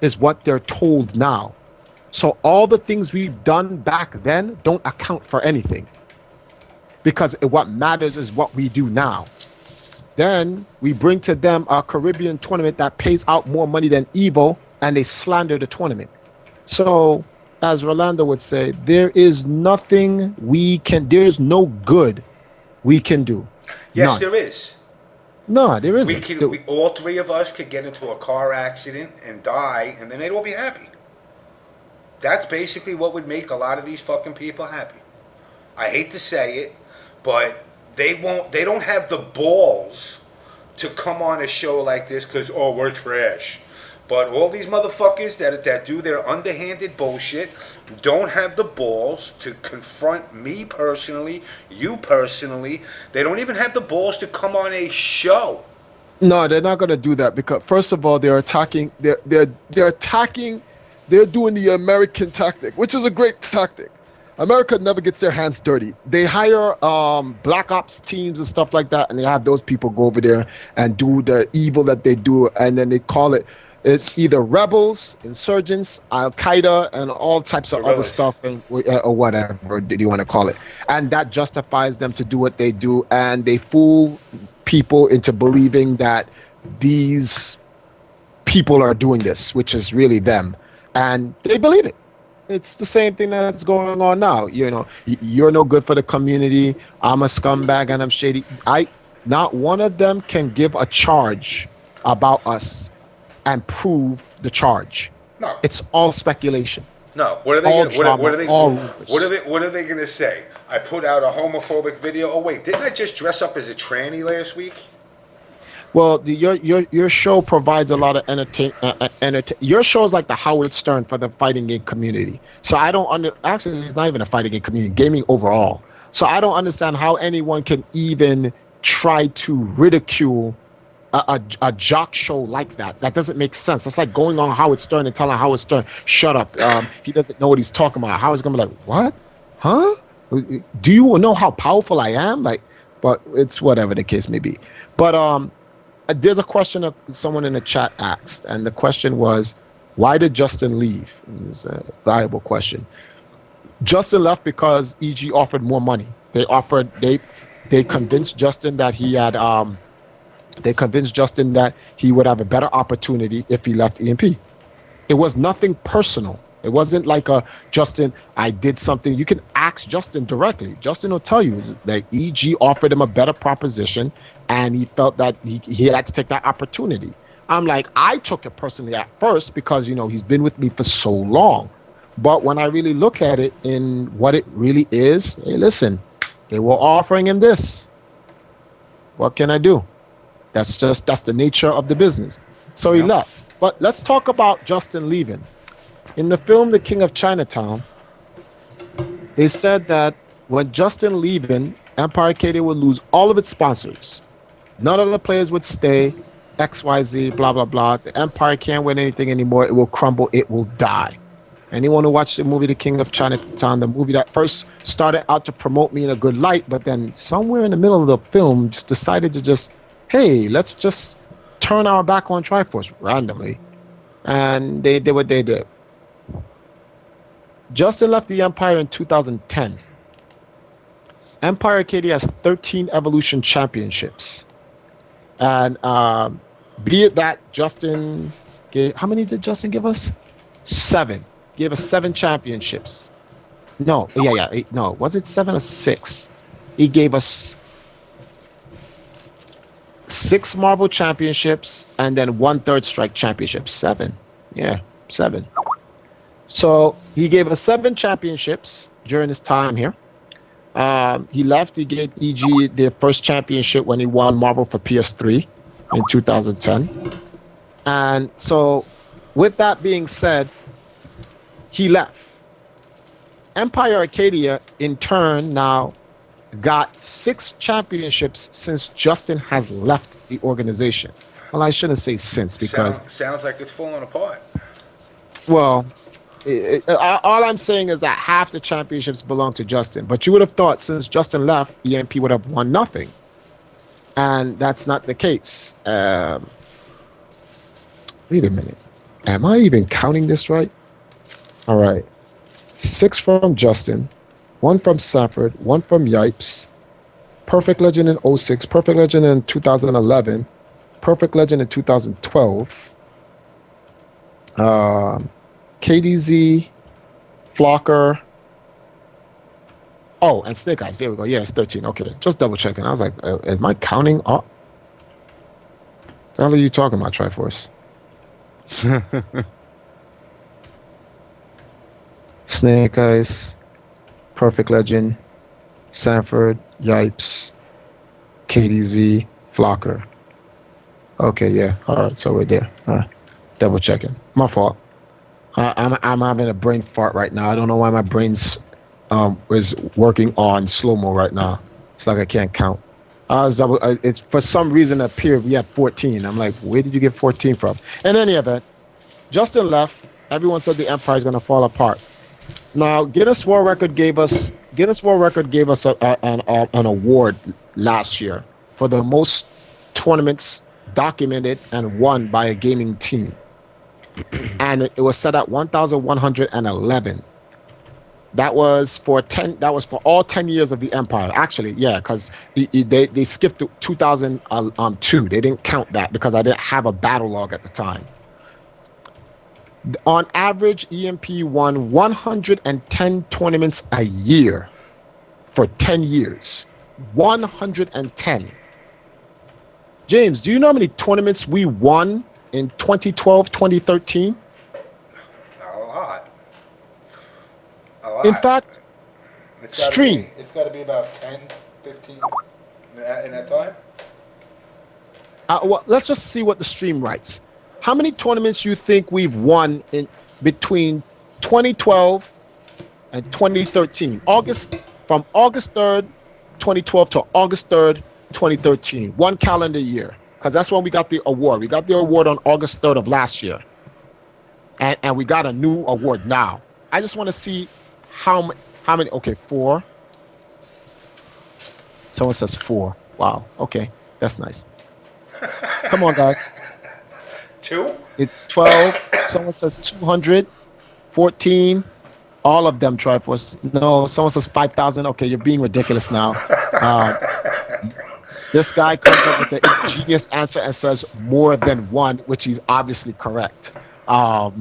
is what they're told now. So all the things we've done back then don't account for anything, because what matters is what we do now. Then we bring to them a Caribbean tournament that pays out more money than Evo, and they slander the tournament. So, as Rolando would say, there is nothing there is no good we can do. Yes, None. there is. No, there isn't. All 3 of us could get into a car accident and die, and then they'd all be happy. That's basically what would make a lot of these fucking people happy. I hate to say it, but they don't have the balls to come on a show like this because, we're trash. But all these motherfuckers that do their underhanded bullshit don't have the balls to confront me personally, you personally. They don't even have the balls to come on a show. No, they're not going to do that because, first of all, they're attacking. They're attacking. They're doing the American tactic, which is a great tactic. America never gets their hands dirty. They hire black ops teams and stuff like that, and they have those people go over there and do the evil that they do, and then they call it It's either rebels, insurgents, Al Qaeda, and all types of other Guerrillas. stuff, and or whatever you want to call it, and that justifies them to do what they do, and they fool people into believing that these people are doing this, which is really them, and they believe it. It's the same thing that's going on now. You know, you're no good for the community. I'm a scumbag and I'm shady. Not one of them can give a charge about us and prove the charge. No. It's all speculation. No. What are they? All Gonna, drama, what are they? all rumors. What are they going to say? I put out a homophobic video. Oh wait, didn't I just dress up as a tranny last week? Well, your show provides a lot of entertain. Your show is like the Howard Stern for the fighting game community. So I don't actually, it's not even a fighting game community, gaming overall. So I don't understand how anyone can even try to ridicule a jock show like that. That doesn't make sense. That's like going on Howard Stern and telling Howard Stern, "Shut up. He doesn't know what he's talking about." Howard's gonna be like, "What? Huh? Do you know how powerful I am?" Like, but it's whatever the case may be. But there's a question that someone in the chat asked, and the question was, "Why did Justin leave?" It's a valuable question. Justin left because EG offered more money. They convinced Justin that he had They convinced Justin that he would have a better opportunity if he left EMP. It was nothing personal. It wasn't like Justin, I did something. You can ask Justin directly. Justin will tell you that EG offered him a better proposition, and he felt that he had to take that opportunity. I'm like, I took it personally at first because, he's been with me for so long. But when I really look at it in what it really is, hey, listen, they were offering him this. What can I do? That's the nature of the business. So he left. But let's talk about Justin leaving. In the film The King of Chinatown, they said that when Justin leaving, Empire Arcadia would lose all of its sponsors. None of the players would stay. XYZ, blah, blah, blah. The Empire can't win anything anymore. It will crumble. It will die. Anyone who watched the movie The King of Chinatown, the movie that first started out to promote me in a good light, but then somewhere in the middle of the film just decided to hey, let's just turn our back on Triforce randomly. And they did what they did. Justin left the Empire in 2010. Empire Arcadia has 13 Evolution Championships. And be it that Justin how many did Justin give us? 7. Gave us 7 championships. No, yeah, 8, no. Was it 7 or 6? He gave us 6 Marvel Championships and then 1 Third Strike Championship. 7. Yeah, 7. So he gave us 7 championships during his time here. He left. He gave EG their first championship when he won Marvel for PS3 in 2010. And so, with that being said, he left. Empire Arcadia, in turn, now got 6 championships since Justin has left the organization. Well, I shouldn't say since because sounds like it's falling apart. Well, all I'm saying is that half the championships belong to Justin. But you would have thought since Justin left, EMP would have won nothing. And that's not the case. Wait a minute. Am I even counting this right? All right. 6 from Justin, 1 from Sanford, 1 from Yipes, Perfect Legend in 06, Perfect Legend in 2011, Perfect Legend in 2012, KDZ, Flocker. Oh, and Snake Eyes. There we go. Yeah, it's 13. Okay, just double checking. I was like, am I counting up? What the hell are you talking about, Triforce? Snake Eyes, Perfect Legend, Sanford, Yipes, KDZ, Flocker. Okay, yeah. All right, so we're there. All right. Double checking. My fault. I'm having a brain fart right now. I don't know why my brain's is working on slow-mo right now. It's like I can't count. It's for some reason it appeared we had 14. I'm like, where did you get 14 from? In any event, Justin left. Everyone said the Empire is going to fall apart. Now, Guinness World Record gave us an award last year for the most tournaments documented and won by a gaming team. and it was set at 1,111. That was for 10. That was for all 10 years of the empire. Actually, yeah, because they skipped to 2002. They didn't count that because I didn't have a battle log at the time. On average, EMP won 110 tournaments a year for 10 years. 110. James, do you know how many tournaments we won in 2012, 2013? A lot. A lot. In fact, It's gotta stream. It's got to be about 10, 15 in that time. Well, let's just see what the stream writes. How many tournaments you think we've won in between 2012 and 2013? From August 3rd, 2012 to August 3rd, 2013. 1 calendar year, because that's when we got the award. We got the award on August 3rd of last year, and we got a new award now. I just want to see how many. Okay, 4. Someone says 4. Wow. Okay, that's nice. Come on, guys. 2? It's 12. Someone says 200. 14. All of them Triforce. No, someone says 5,000. Okay, you're being ridiculous now. This guy comes up with the ingenious answer and says more than 1, which is obviously correct. Okay.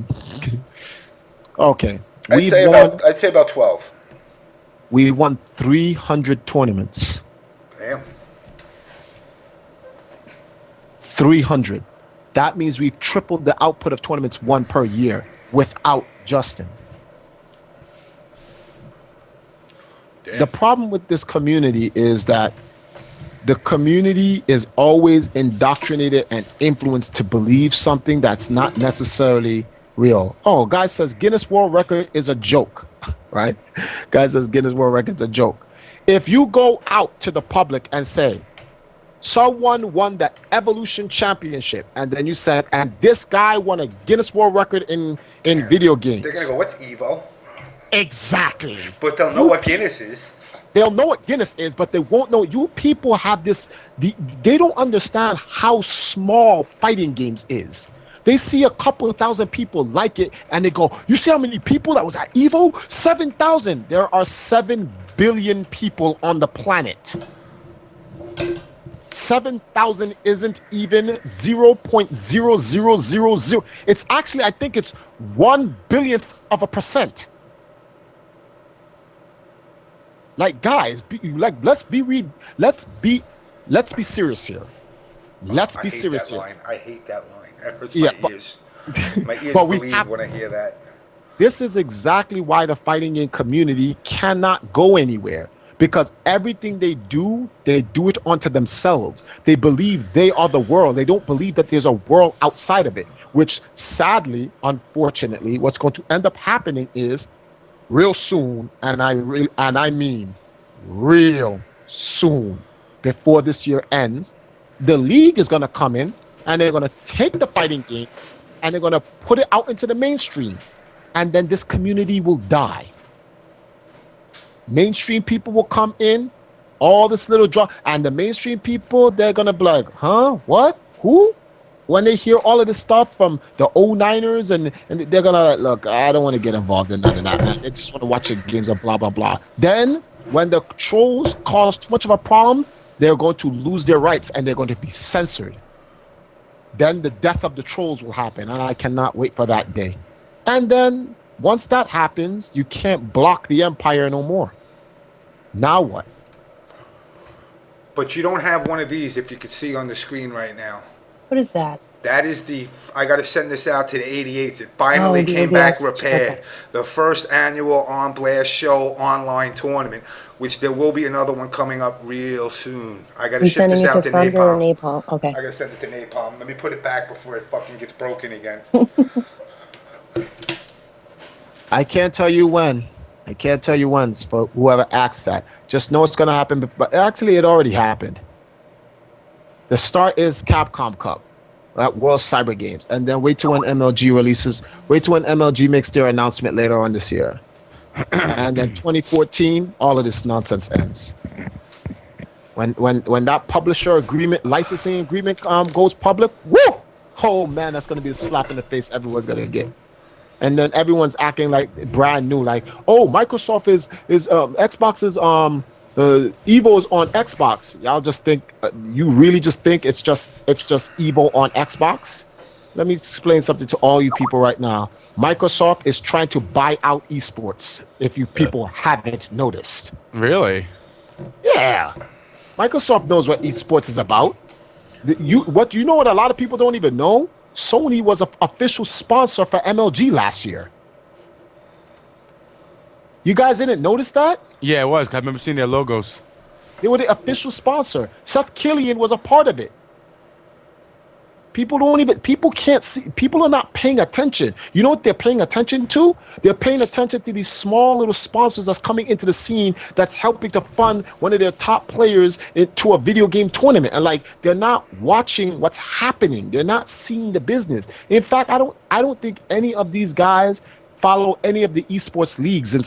I'd say about 12. We won 300 tournaments. Damn. 300. That means we've tripled the output of tournaments won per year without Justin. Damn. The problem with this community is that the community is always indoctrinated and influenced to believe something that's not necessarily real. Oh, guy says Guinness World Record is a joke, right? Guy says Guinness World Record is a joke. If you go out to the public and say, someone won the Evolution Championship, and then you said, and this guy won a Guinness World Record in video games. They're going to go, what's Evo? Exactly. But they'll know what Guinness is. They'll know what Guinness is, but they won't know. You people have this, they don't understand how small fighting games is. They see a couple of thousand people like it, and they go, you see how many people that was at Evo? 7,000. There are 7 billion people on the planet. 7,000 isn't even 0.0000. It's actually, I think it's 1/1000%. Like, guys, let's be serious here. Let's be serious here. I hate that line. That hurts my ears. My ears but bleed when I hear that. This is exactly why the fighting game community cannot go anywhere. Because everything they do it onto themselves. They believe they are the world. They don't believe that there's a world outside of it. Which, sadly, unfortunately, what's going to end up happening is, real soon, and I mean real soon, before this year ends, the league is going to come in and they're going to take the fighting games and they're going to put it out into the mainstream, and then this community will die. Mainstream people will come in, all this little draw, and the mainstream people, they're going to be like, huh, what, who? When they hear all of this stuff from the 09ers, and they're going to, look, I don't want to get involved in none of that, man. They just want to watch the games and blah, blah, blah. Then, when the trolls cause too much of a problem, they're going to lose their rights, and they're going to be censored. Then the death of the trolls will happen, and I cannot wait for that day. And then, once that happens, you can't block the empire no more. Now what? But you don't have one of these, if you could see on the screen right now. What is that? That is I got to send this out to the 88s. It finally came back repaired. Okay. The first annual On Blast Show online tournament, which there will be another one coming up real soon. I got to ship this out to Thunder or Napalm. Napalm? Okay. I got to send it to Napalm. Let me put it back before it fucking gets broken again. I can't tell you when. For whoever asks that. Just know it's going to happen. But actually, it already happened. The start is Capcom Cup at World Cyber Games. And then wait till when MLG releases. Wait till when MLG makes their announcement later on this year. And then 2014, all of this nonsense ends. When that publisher agreement, licensing agreement goes public, woo! Oh man, that's gonna be a slap in the face everyone's gonna get. And then everyone's acting like brand new, like, oh, Microsoft is Xbox is Evo is on Xbox. Y'all just think you really just think it's just Evo on Xbox? Let me explain something to all you people right now. Microsoft is trying to buy out esports. If you people haven't noticed, Really? yeah, Microsoft knows what esports is about. You know what a lot of people don't even know? Sony was an official sponsor for MLG last year. You guys didn't notice that? Yeah, it was. 'Cause I remember seeing their logos. They were the official sponsor. Seth Killian was a part of it. People can't see, people are not paying attention. You know what they're paying attention to? They're paying attention to these small little sponsors that's coming into the scene that's helping to fund one of their top players into a video game tournament. And like, they're not watching what's happening. They're not seeing the business. In fact, I don't think any of these guys follow any of the esports leagues and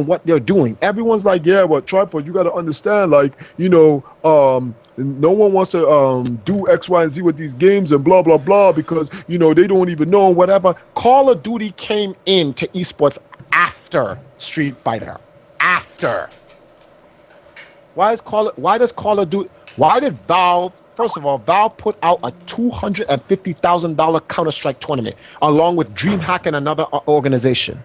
what they're doing. Everyone's like, yeah, well, Triforce, you got to understand, like, no one wants to do X, Y, and Z with these games and blah, blah, blah, because, they don't even know whatever. Call of Duty came into esports after Street Fighter. After. Why did Valve, first of all, Valve put out a $250,000 Counter-Strike tournament along with DreamHack and another organization.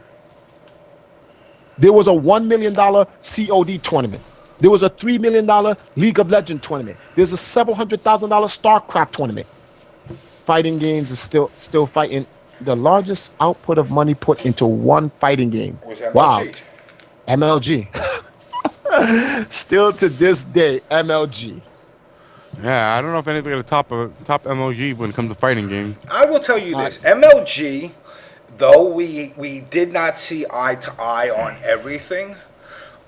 There was a $1 million COD tournament. There was a $3 million League of Legends tournament. There's a several $100,000 StarCraft tournament. Fighting games is still fighting. The largest output of money put into one fighting game. Was MLG. Wow. MLG. Still to this day, MLG. Yeah, I don't know if anybody got top MLG when it comes to fighting games. I will tell you this. MLG, though we did not see eye to eye on everything,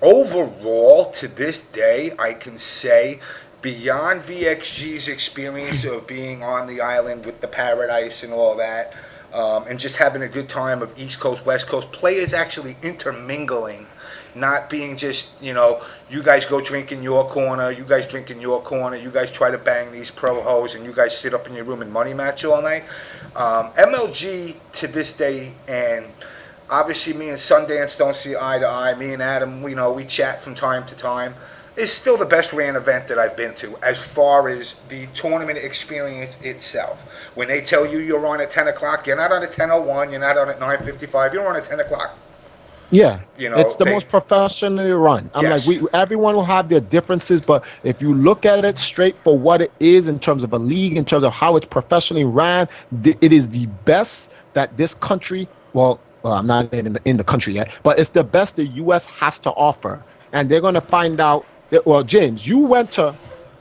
overall, to this day, I can say, beyond VXG's experience of being on the island with the Paradise and all that, and just having a good time of East Coast, West Coast, players actually intermingling, not being just, you guys go drink in your corner, you guys drink in your corner, you guys try to bang these pro hoes, and you guys sit up in your room and money match all night. MLG, to this day, and obviously, me and Sundance don't see eye to eye. Me and Adam, we chat from time to time. It's still the best ran event that I've been to as far as the tournament experience itself. When they tell you you're on at 10 o'clock, you're not on at 10:01, you're not on at 9:55, you're on at 10 o'clock. Yeah, it's the most professionally run. I'm Yes. like, everyone will have their differences, but if you look at it straight for what it is in terms of a league, in terms of how it's professionally ran, it is the best that this country, I'm not even in the country yet, but it's the best the U.S. has to offer. And they're going to find out that, James, you went to,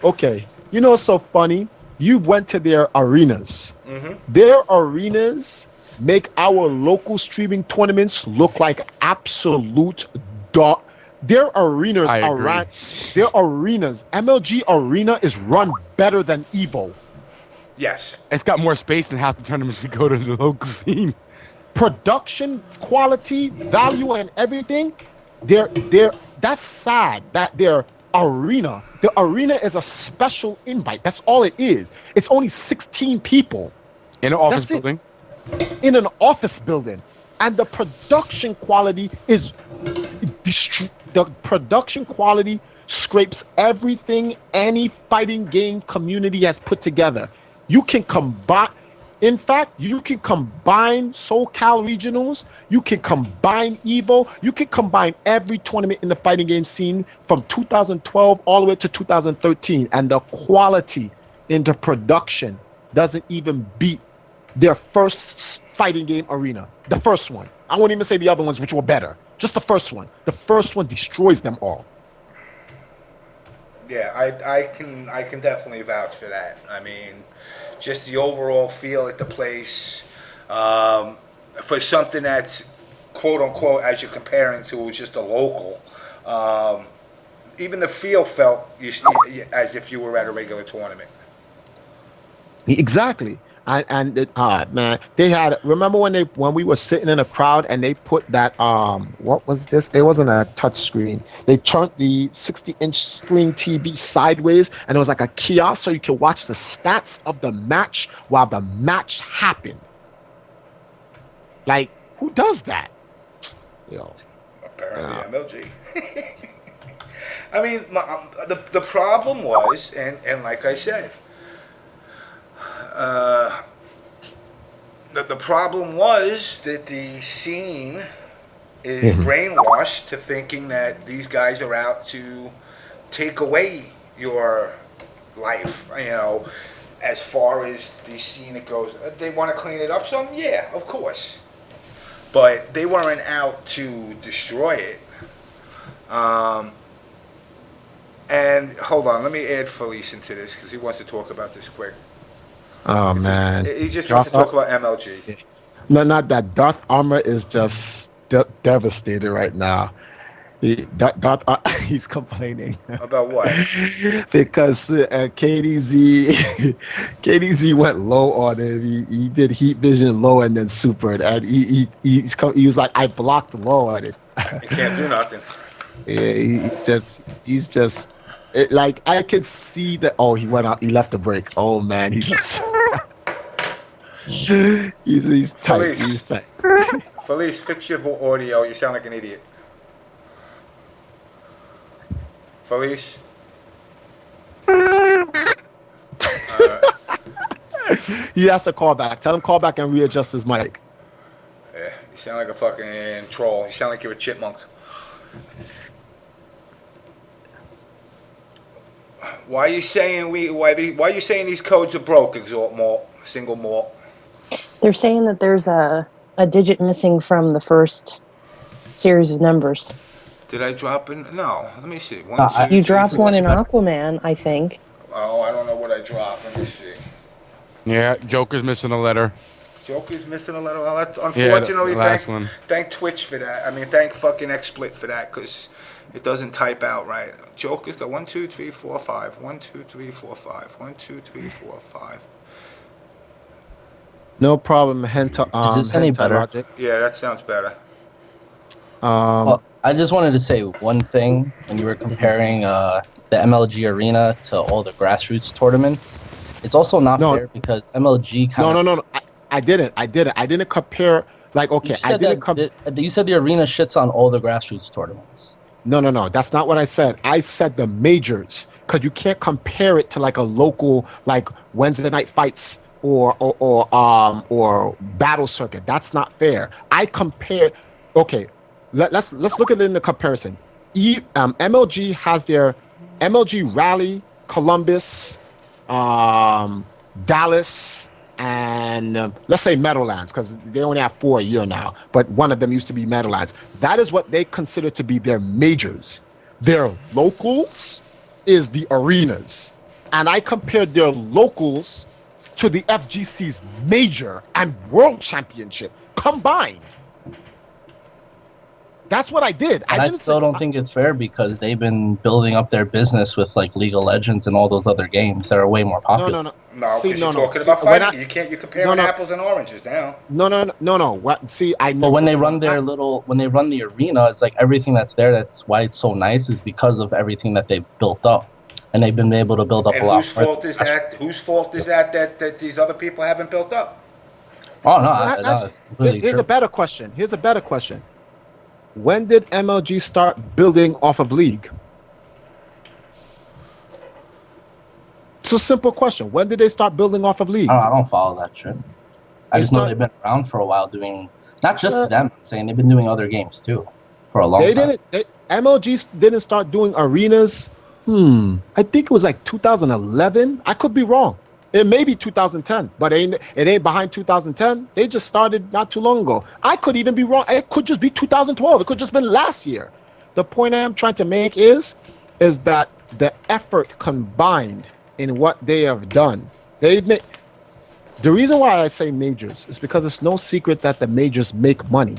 it's so funny. You went to their arenas. Mm-hmm. Their arenas make our local streaming tournaments look like absolute dog. Their arenas are run. Their arenas, MLG Arena is run better than Evo. Yes. It's got more space than half the tournaments we go to the local scene. Production, quality, value, and everything. That's sad that the arena is a special invite. That's all it is. It's only 16 people. In an office building? In an office building. And the production quality scrapes everything any fighting game community has put together. You can combine SoCal regionals, you can combine Evo, you can combine every tournament in the fighting game scene from 2012 all the way to 2013, and the quality in the production doesn't even beat their first fighting game arena. The first one. I won't even say the other ones which were better. Just the first one. The first one destroys them all. Yeah, I can definitely vouch for that. I mean, just the overall feel at the place, for something that's quote unquote, as you're comparing to, just a local. Even the feel felt as if you were at a regular tournament. Exactly. Man, they had. Remember when we were sitting in a crowd and they put that what was this? It wasn't a touch screen. They turned the 60-inch screen TV sideways, and it was like a kiosk, so you could watch the stats of the match while the match happened. Like, who does that? Yo. Apparently MLG. I mean, the problem was, and like I said, the problem was that the scene is brainwashed to thinking that these guys are out to take away your life, you know, as far as the scene it goes. They want to clean it up some? Yeah, of course. But they weren't out to destroy it. And hold on, let me add Pherleece into this because he wants to talk about this quick. Oh man, he just wants to talk about MLG. No, not that. Darth Armor is just devastated right now. He's complaining about what? Because KDZ went low on him. He did heat vision low and then supered, and he was like, I blocked low on it. He can't do nothing. Yeah, he's just like, I could see that. Oh, he went out. He left the break. Oh man, he's tight. He's tight. Pherleece, fix your audio. You sound like an idiot. Pherleece? He has to call back. Tell him call back and readjust his mic. Yeah, you sound like a fucking troll. You sound like you're a chipmunk. Why are you saying why are you saying these codes are broke, Exalt Malt, Single Malt? They're saying that there's a digit missing from the first series of numbers. Did I drop in? No. Let me see. You dropped one in Aquaman, I think. Oh, I don't know what I dropped. Let me see. Yeah, Joker's missing a letter. Joker's missing a letter. Well, unfortunately, the last one. Thank Twitch for that. I mean, thank fucking XSplit for that, because it doesn't type out right. Joker's got 1, 2, 3, 4, 5. 1, 2, 3, 4, 5. 1, 2, 3, 4, 5. No problem. Is this any better? Logic. Yeah, that sounds better. Well, I just wanted to say one thing. When you were comparing the MLG arena to all the grassroots tournaments, it's also not fair because MLG kind of... No. I didn't compare. Like, okay, you said the arena shits on all the grassroots tournaments. No. That's not what I said. I said the majors, because you can't compare it to like a local, like Wednesday night fights or battle circuit. That's not fair. I compared. Okay, let's look at it in the comparison. MLG has their MLG Raleigh, Columbus, Dallas, and let's say Meadowlands, because they only have 4 a year now, but one of them used to be Meadowlands. That is what they consider to be their majors. Their locals is the arenas. And I compared their locals to the FGC's major and world championship combined. That's what I did. And I still don't think it's fair because they've been building up their business with like League of Legends and all those other games that are way more popular. No, because you're talking about fighting. You're comparing apples and oranges now. No. What? See, But when they run when they run the arena, it's like everything that's there. That's why it's so nice, is because of everything that they've built up, and they've been able to build up a lot. Whose fault is that these other people haven't built up? Oh no, it's really Here's a better question. When did MLG start building off of League? It's a simple question. When did they start building off of League? I don't follow that shit. I just know they've been around for a while doing, not just them, I'm saying they've been doing other games too for a long time. MLG didn't start doing arenas, I think it was like 2011. I could be wrong. It may be 2010, but it ain't behind 2010. They just started not too long ago. I could even be wrong. It could just be 2012. It could just been last year. The point I'm trying to make is that the effort combined in what they have done, the reason why I say majors is because it's no secret that the majors make money.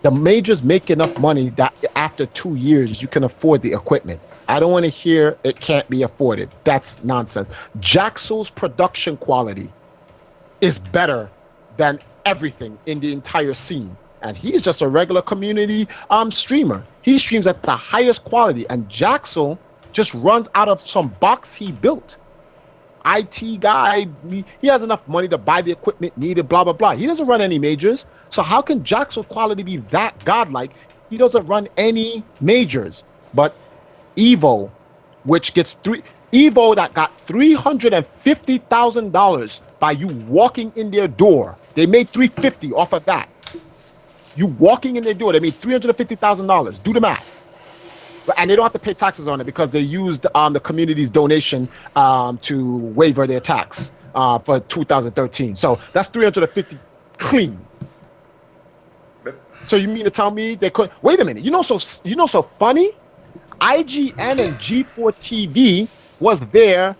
The majors make enough money that after 2 years you can afford the equipment. I don't want to hear it can't be afforded. That's nonsense. Jaxel's production quality is better than everything in the entire scene. And he's just a regular community streamer. He streams at the highest quality, and Jaxel just runs out of some box he built. IT guy, he has enough money to buy the equipment needed, blah, blah, blah. He doesn't run any majors. So how can Jaxel quality be that godlike? He doesn't run any majors. But Evo, which gets Evo that got $350,000 by you walking in their door. They made $350 off of that. You walking in their door, they made $350,000. Do the math. And they don't have to pay taxes on it because they used the community's donation to waiver their tax for 2013. So that's 350 clean. So you mean to tell me they could? Wait a minute. So funny. IGN and G4 TV was there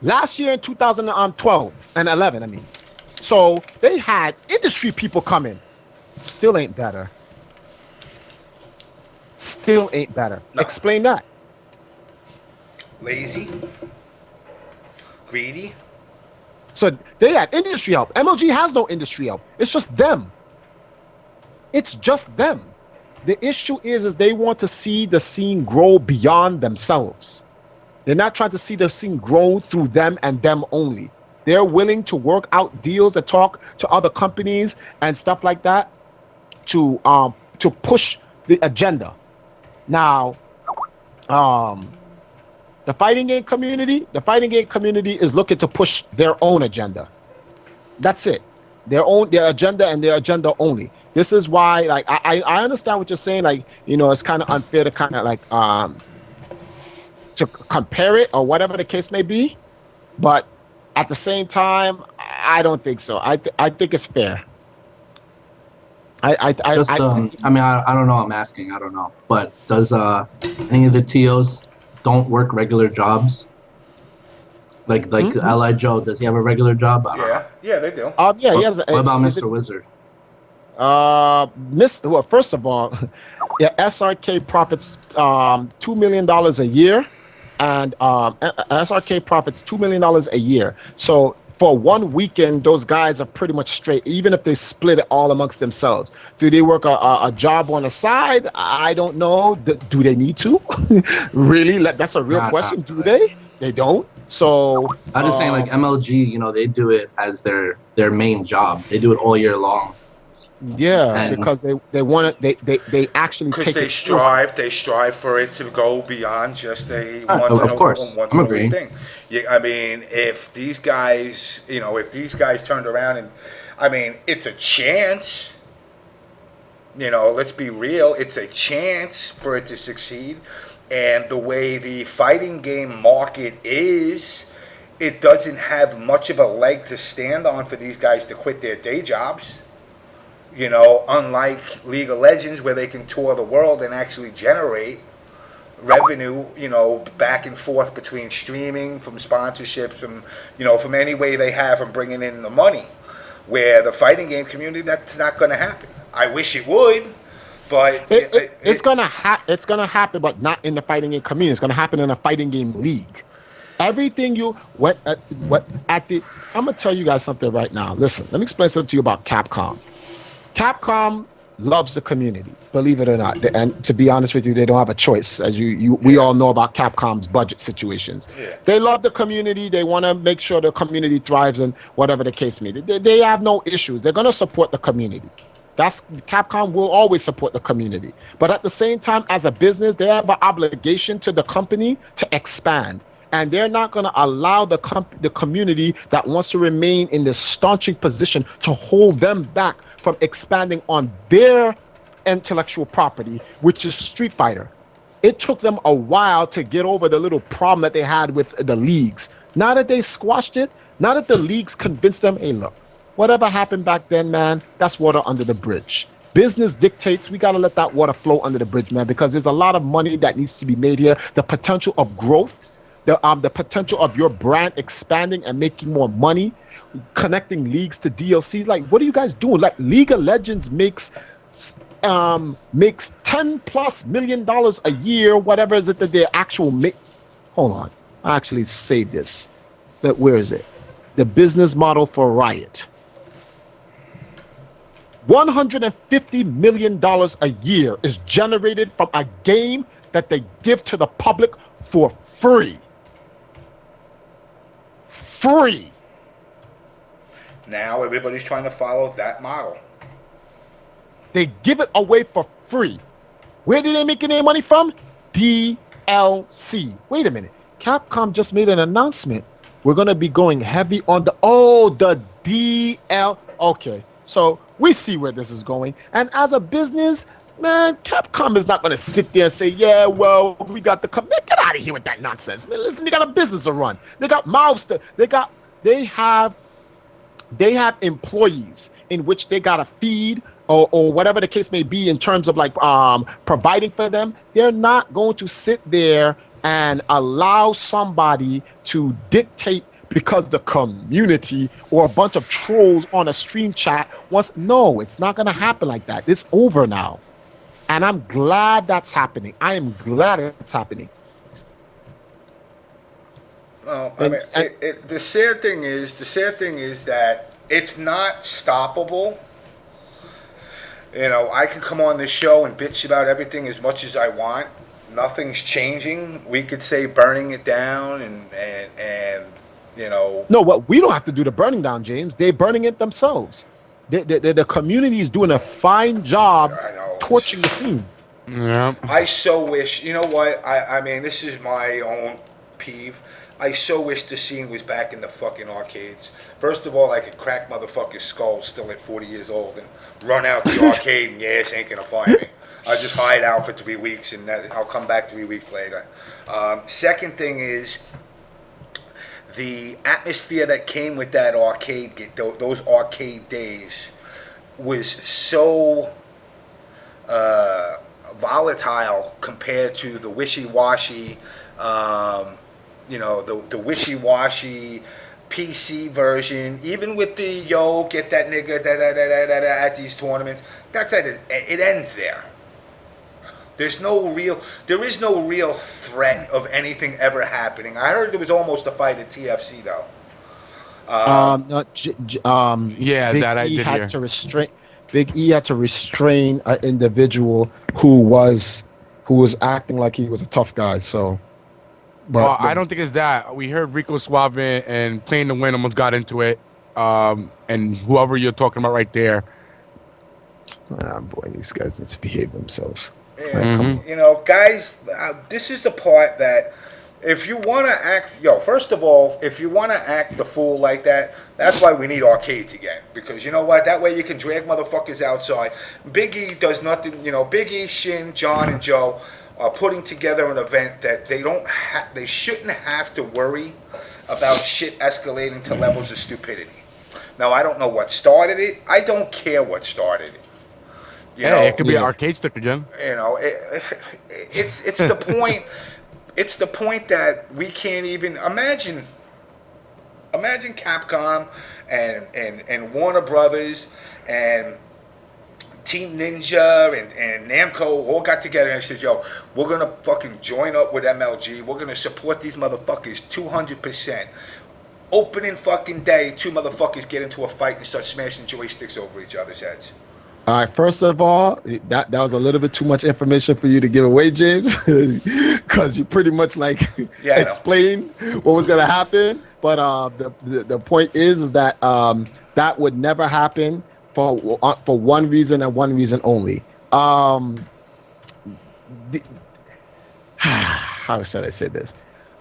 last year in 2012 and 11. I mean, so they had industry people come in. Still ain't better. Still ain't better. No. Explain that. Lazy. Greedy. So they had industry help. MLG has no industry help. It's just them. It's just them. The issue is they want to see the scene grow beyond themselves. They're not trying to see the scene grow through them and them only. They're willing to work out deals and talk to other companies and stuff like that to push the agenda. Now, the fighting game community is looking to push their own agenda. That's it. Their agenda and their agenda only. This is why, like, I understand what you're saying. Like, it's kind of unfair to kind of like to compare it or whatever the case may be. But at the same time, I don't think so. I think it's fair. I mean, I don't know. I'm asking. I don't know. But does any of the TOs don't work regular jobs? Like Ally Joe, does he have a regular job? Yeah, they do. He has. What about Mr. Wizard? Well, first of all, yeah, SRK profits $2 million a year, and SRK profits $2 million a year. So for one weekend, those guys are pretty much straight, even if they split it all amongst themselves. Do they work a job on the side? I don't know. Do they need to? Really? That's a real question. Do they? They don't. So I'm just saying, like MLG, they do it as their main job. They do it all year long. Yeah, because they want it. They actually take they strive for it to go beyond just a one thing. Yeah, I mean, if these guys turned around and, I mean, it's a chance. Let's be real. It's a chance for it to succeed, and the way the fighting game market is, it doesn't have much of a leg to stand on for these guys to quit their day jobs. Unlike League of Legends, where they can tour the world and actually generate revenue, back and forth between streaming, from sponsorships, from any way they have from bringing in the money. Where the fighting game community, that's not going to happen. I wish it would, but it's going to happen, but not in the fighting game community. It's going to happen in a fighting game league. Everything I'm going to tell you guys something right now. Listen, let me explain something to you about Capcom. Capcom loves the community, believe it or not. And to be honest with you, they don't have a choice. As we all know about Capcom's budget situations. Yeah. They love the community. They want to make sure the community thrives, and whatever the case may be. They have no issues. They're going to support the community. Capcom will always support the community. But at the same time, as a business, they have an obligation to the company to expand. And they're not going to allow the community that wants to remain in this staunching position to hold them back from expanding on their intellectual property, which is Street Fighter. It took them a while to get over the little problem that they had with the leagues. Now that they squashed it, now that the leagues convinced them, hey, look, whatever happened back then, man, that's water under the bridge. Business dictates we got to let that water flow under the bridge, man, because there's a lot of money that needs to be made here. The potential of growth, the potential of your brand expanding and making more money, connecting leagues to DLCs. Like, what are you guys doing? Like, League of Legends makes $10+ million a year, whatever is it that their actual Hold on, I actually saved this. But where is it? the business model for Riot. $150 million a year is generated from a game that they give to the public for free. Free. Now everybody's trying to follow that model. They give it away for free. Where did they make their money from? DLC. Wait a minute. Capcom just made an announcement. We're going to be going heavy on the DL. Okay. So we see where this is going. And as a business, man, Capcom is not going to sit there and say, yeah, well, we got the... Man, get out of here with that nonsense. Man, listen, they got a business to run. They got mouths to... They have employees in which they got to feed or whatever the case may be in terms of like providing for them. They're not going to sit there and allow somebody to dictate because the community or a bunch of trolls on a stream chat wants. No, it's not going to happen like that. It's over now. And I'm glad that's happening. I am glad it's happening. Well, I mean, the sad thing is that it's not stoppable. You know, I can come on this show and bitch about everything as much as I want. Nothing's changing. We could say burning it down and you know. No, what we don't have to do the burning down, James. They're burning it themselves. The community is doing a fine job torching the scene. Yeah. I so wish, you know what? I mean, this is my own peeve. I so wish the scene was back in the fucking arcades. First of all, I could crack motherfuckers' skulls still at 40 years old and run out the arcade and your ass ain't gonna find me. I'll just hide out for 3 weeks and I'll come back 3 weeks later. Second thing is the atmosphere that came with that arcade, those arcade days, was so volatile compared to the wishy-washy, you know, the wishy-washy PC version. Even with the get that nigga at these tournaments, that's it. It ends there. There is no real threat of anything ever happening. I heard there was almost a fight at TFC though. Yeah, Big that I E did had hear. to restrain. Big E had to restrain an individual who was acting like he was a tough guy. So, Well, I don't think it's that. We heard Rico, Suave, and Playing to Win almost got into it. And whoever you're talking about right there. Boy, these guys need to behave themselves. Yeah, you know, guys, this is the part that if you want to act, first of all, if you want to act the fool like that, that's why we need arcades again. Because you know what? That way you can drag motherfuckers outside. Big E does nothing, you know, Big E, Shin, John, and Joe are putting together an event that they shouldn't have to worry about shit escalating to levels of stupidity. Now, I don't know what started it. I don't care what started it. You know, it could be an arcade stick again. You know, it's the point. It's the point that we can't even imagine. Imagine Capcom and Warner Brothers and Team Ninja and Namco all got together and said, "Yo, we're gonna fucking join up with MLG. We're gonna support these motherfuckers 200%." Opening fucking day, two motherfuckers get into a fight and start smashing joysticks over each other's heads. All right, first of all, that was a little bit too much information for you to give away, James, because you pretty much explained what was going to happen. But the point is that that would never happen for one reason and one reason only. How should I say this?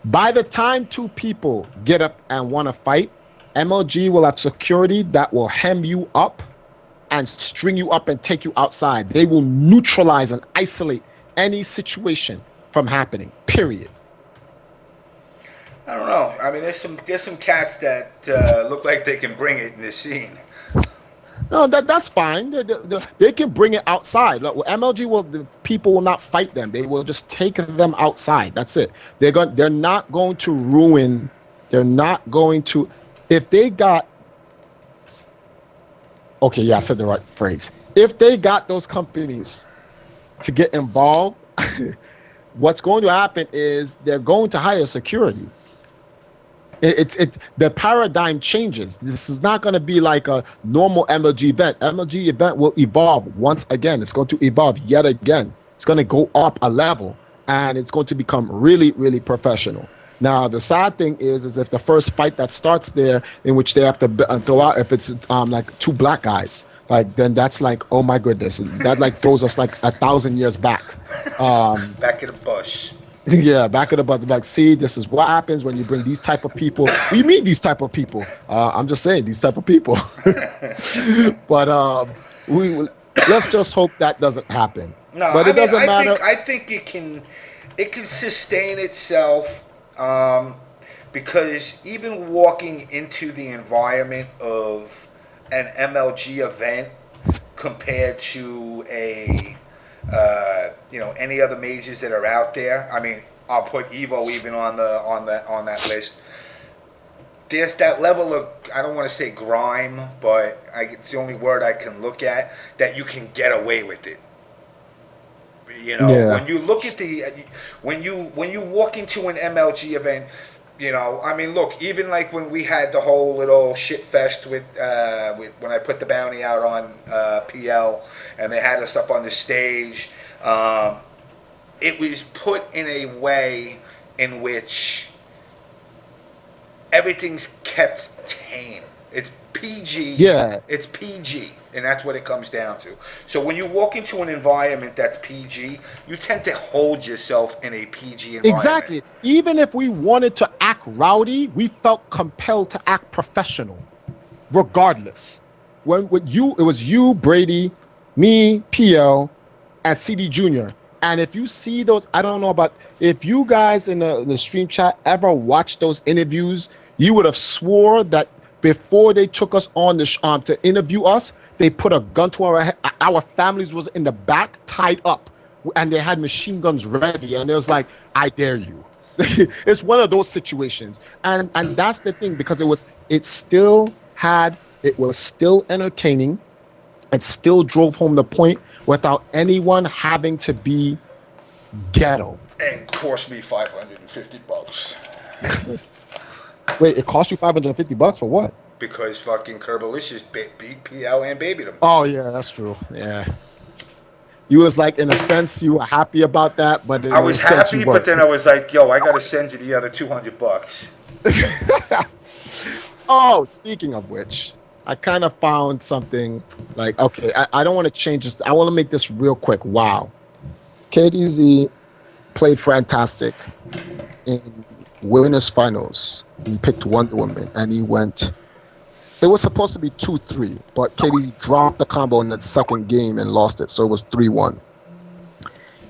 By the time two people get up and want to fight, MLG will have security that will hem you up and string you up and take you outside. They will neutralize and isolate any situation from happening, period. I don't know. I mean, there's some cats that look like they can bring it in this scene. No, that's fine. They can bring it outside. Look, MLG the people will not fight them. They will just take them outside. That's it. They're not going to ruin. They're not going to. If they got. Okay, yeah, I said the right phrase. If they got those companies to get involved, what's going to happen is they're going to hire security. The paradigm changes. This is not going to be like a normal MLG event. MLG event will evolve once again. It's going to evolve yet again. It's going to go up a level, and it's going to become really, really professional. Now, the sad thing is if the first fight that starts there, in which they have to throw out, if it's like two black guys, like then that's like, oh my goodness, that like throws us like 1,000 years back. Back in the bush. Yeah, back of the bus. Like, see, this is what happens when you bring these type of people. We meet these type of people. I'm just saying these type of people. But let's just hope that doesn't happen. No, but it doesn't matter. I think it can sustain itself, because even walking into the environment of an MLG event compared to a any other majors that are out there. I mean, I'll put Evo even on that list. There's that level of, I don't want to say grime, but it's the only word I can look at, that you can get away with it. When you look at when you walk into an MLG event, I mean, look, even like when we had the whole little shit fest with when I put the bounty out on PL and they had us up on the stage, it was put in a way in which everything's kept tame. It's PG. Yeah. It's PG, and that's what it comes down to. So when you walk into an environment that's PG, you tend to hold yourself in a PG environment. Exactly. Even if we wanted to act rowdy, we felt compelled to act professional, regardless. It was you, Brady, me, PL, and CD Jr. And if you see those, I don't know about if you guys in the stream chat ever watched those interviews, you would have swore that before they took us on to interview us, they put a gun to our head. Our families was in the back, tied up, and they had machine guns ready. And it was like, I dare you. It's one of those situations, and that's the thing, because it was still entertaining. It still drove home the point without anyone having to be ghetto. And cost me $550. Wait, it cost you $550 for what? Because fucking Kerbalicious beat PL and babied him. Oh yeah, that's true. Yeah. You was like, in a sense, you were happy about that, but I was happy, but then I was like, yo, I gotta send you the other $200. Oh, speaking of which, I kind of found something like, okay, I don't want to change this. I want to make this real quick. Wow. KDZ played fantastic in winners finals. He picked Wonder Woman, and he went. It was supposed to be 2-3, but KDZ dropped the combo in the second game and lost it, so it was 3-1.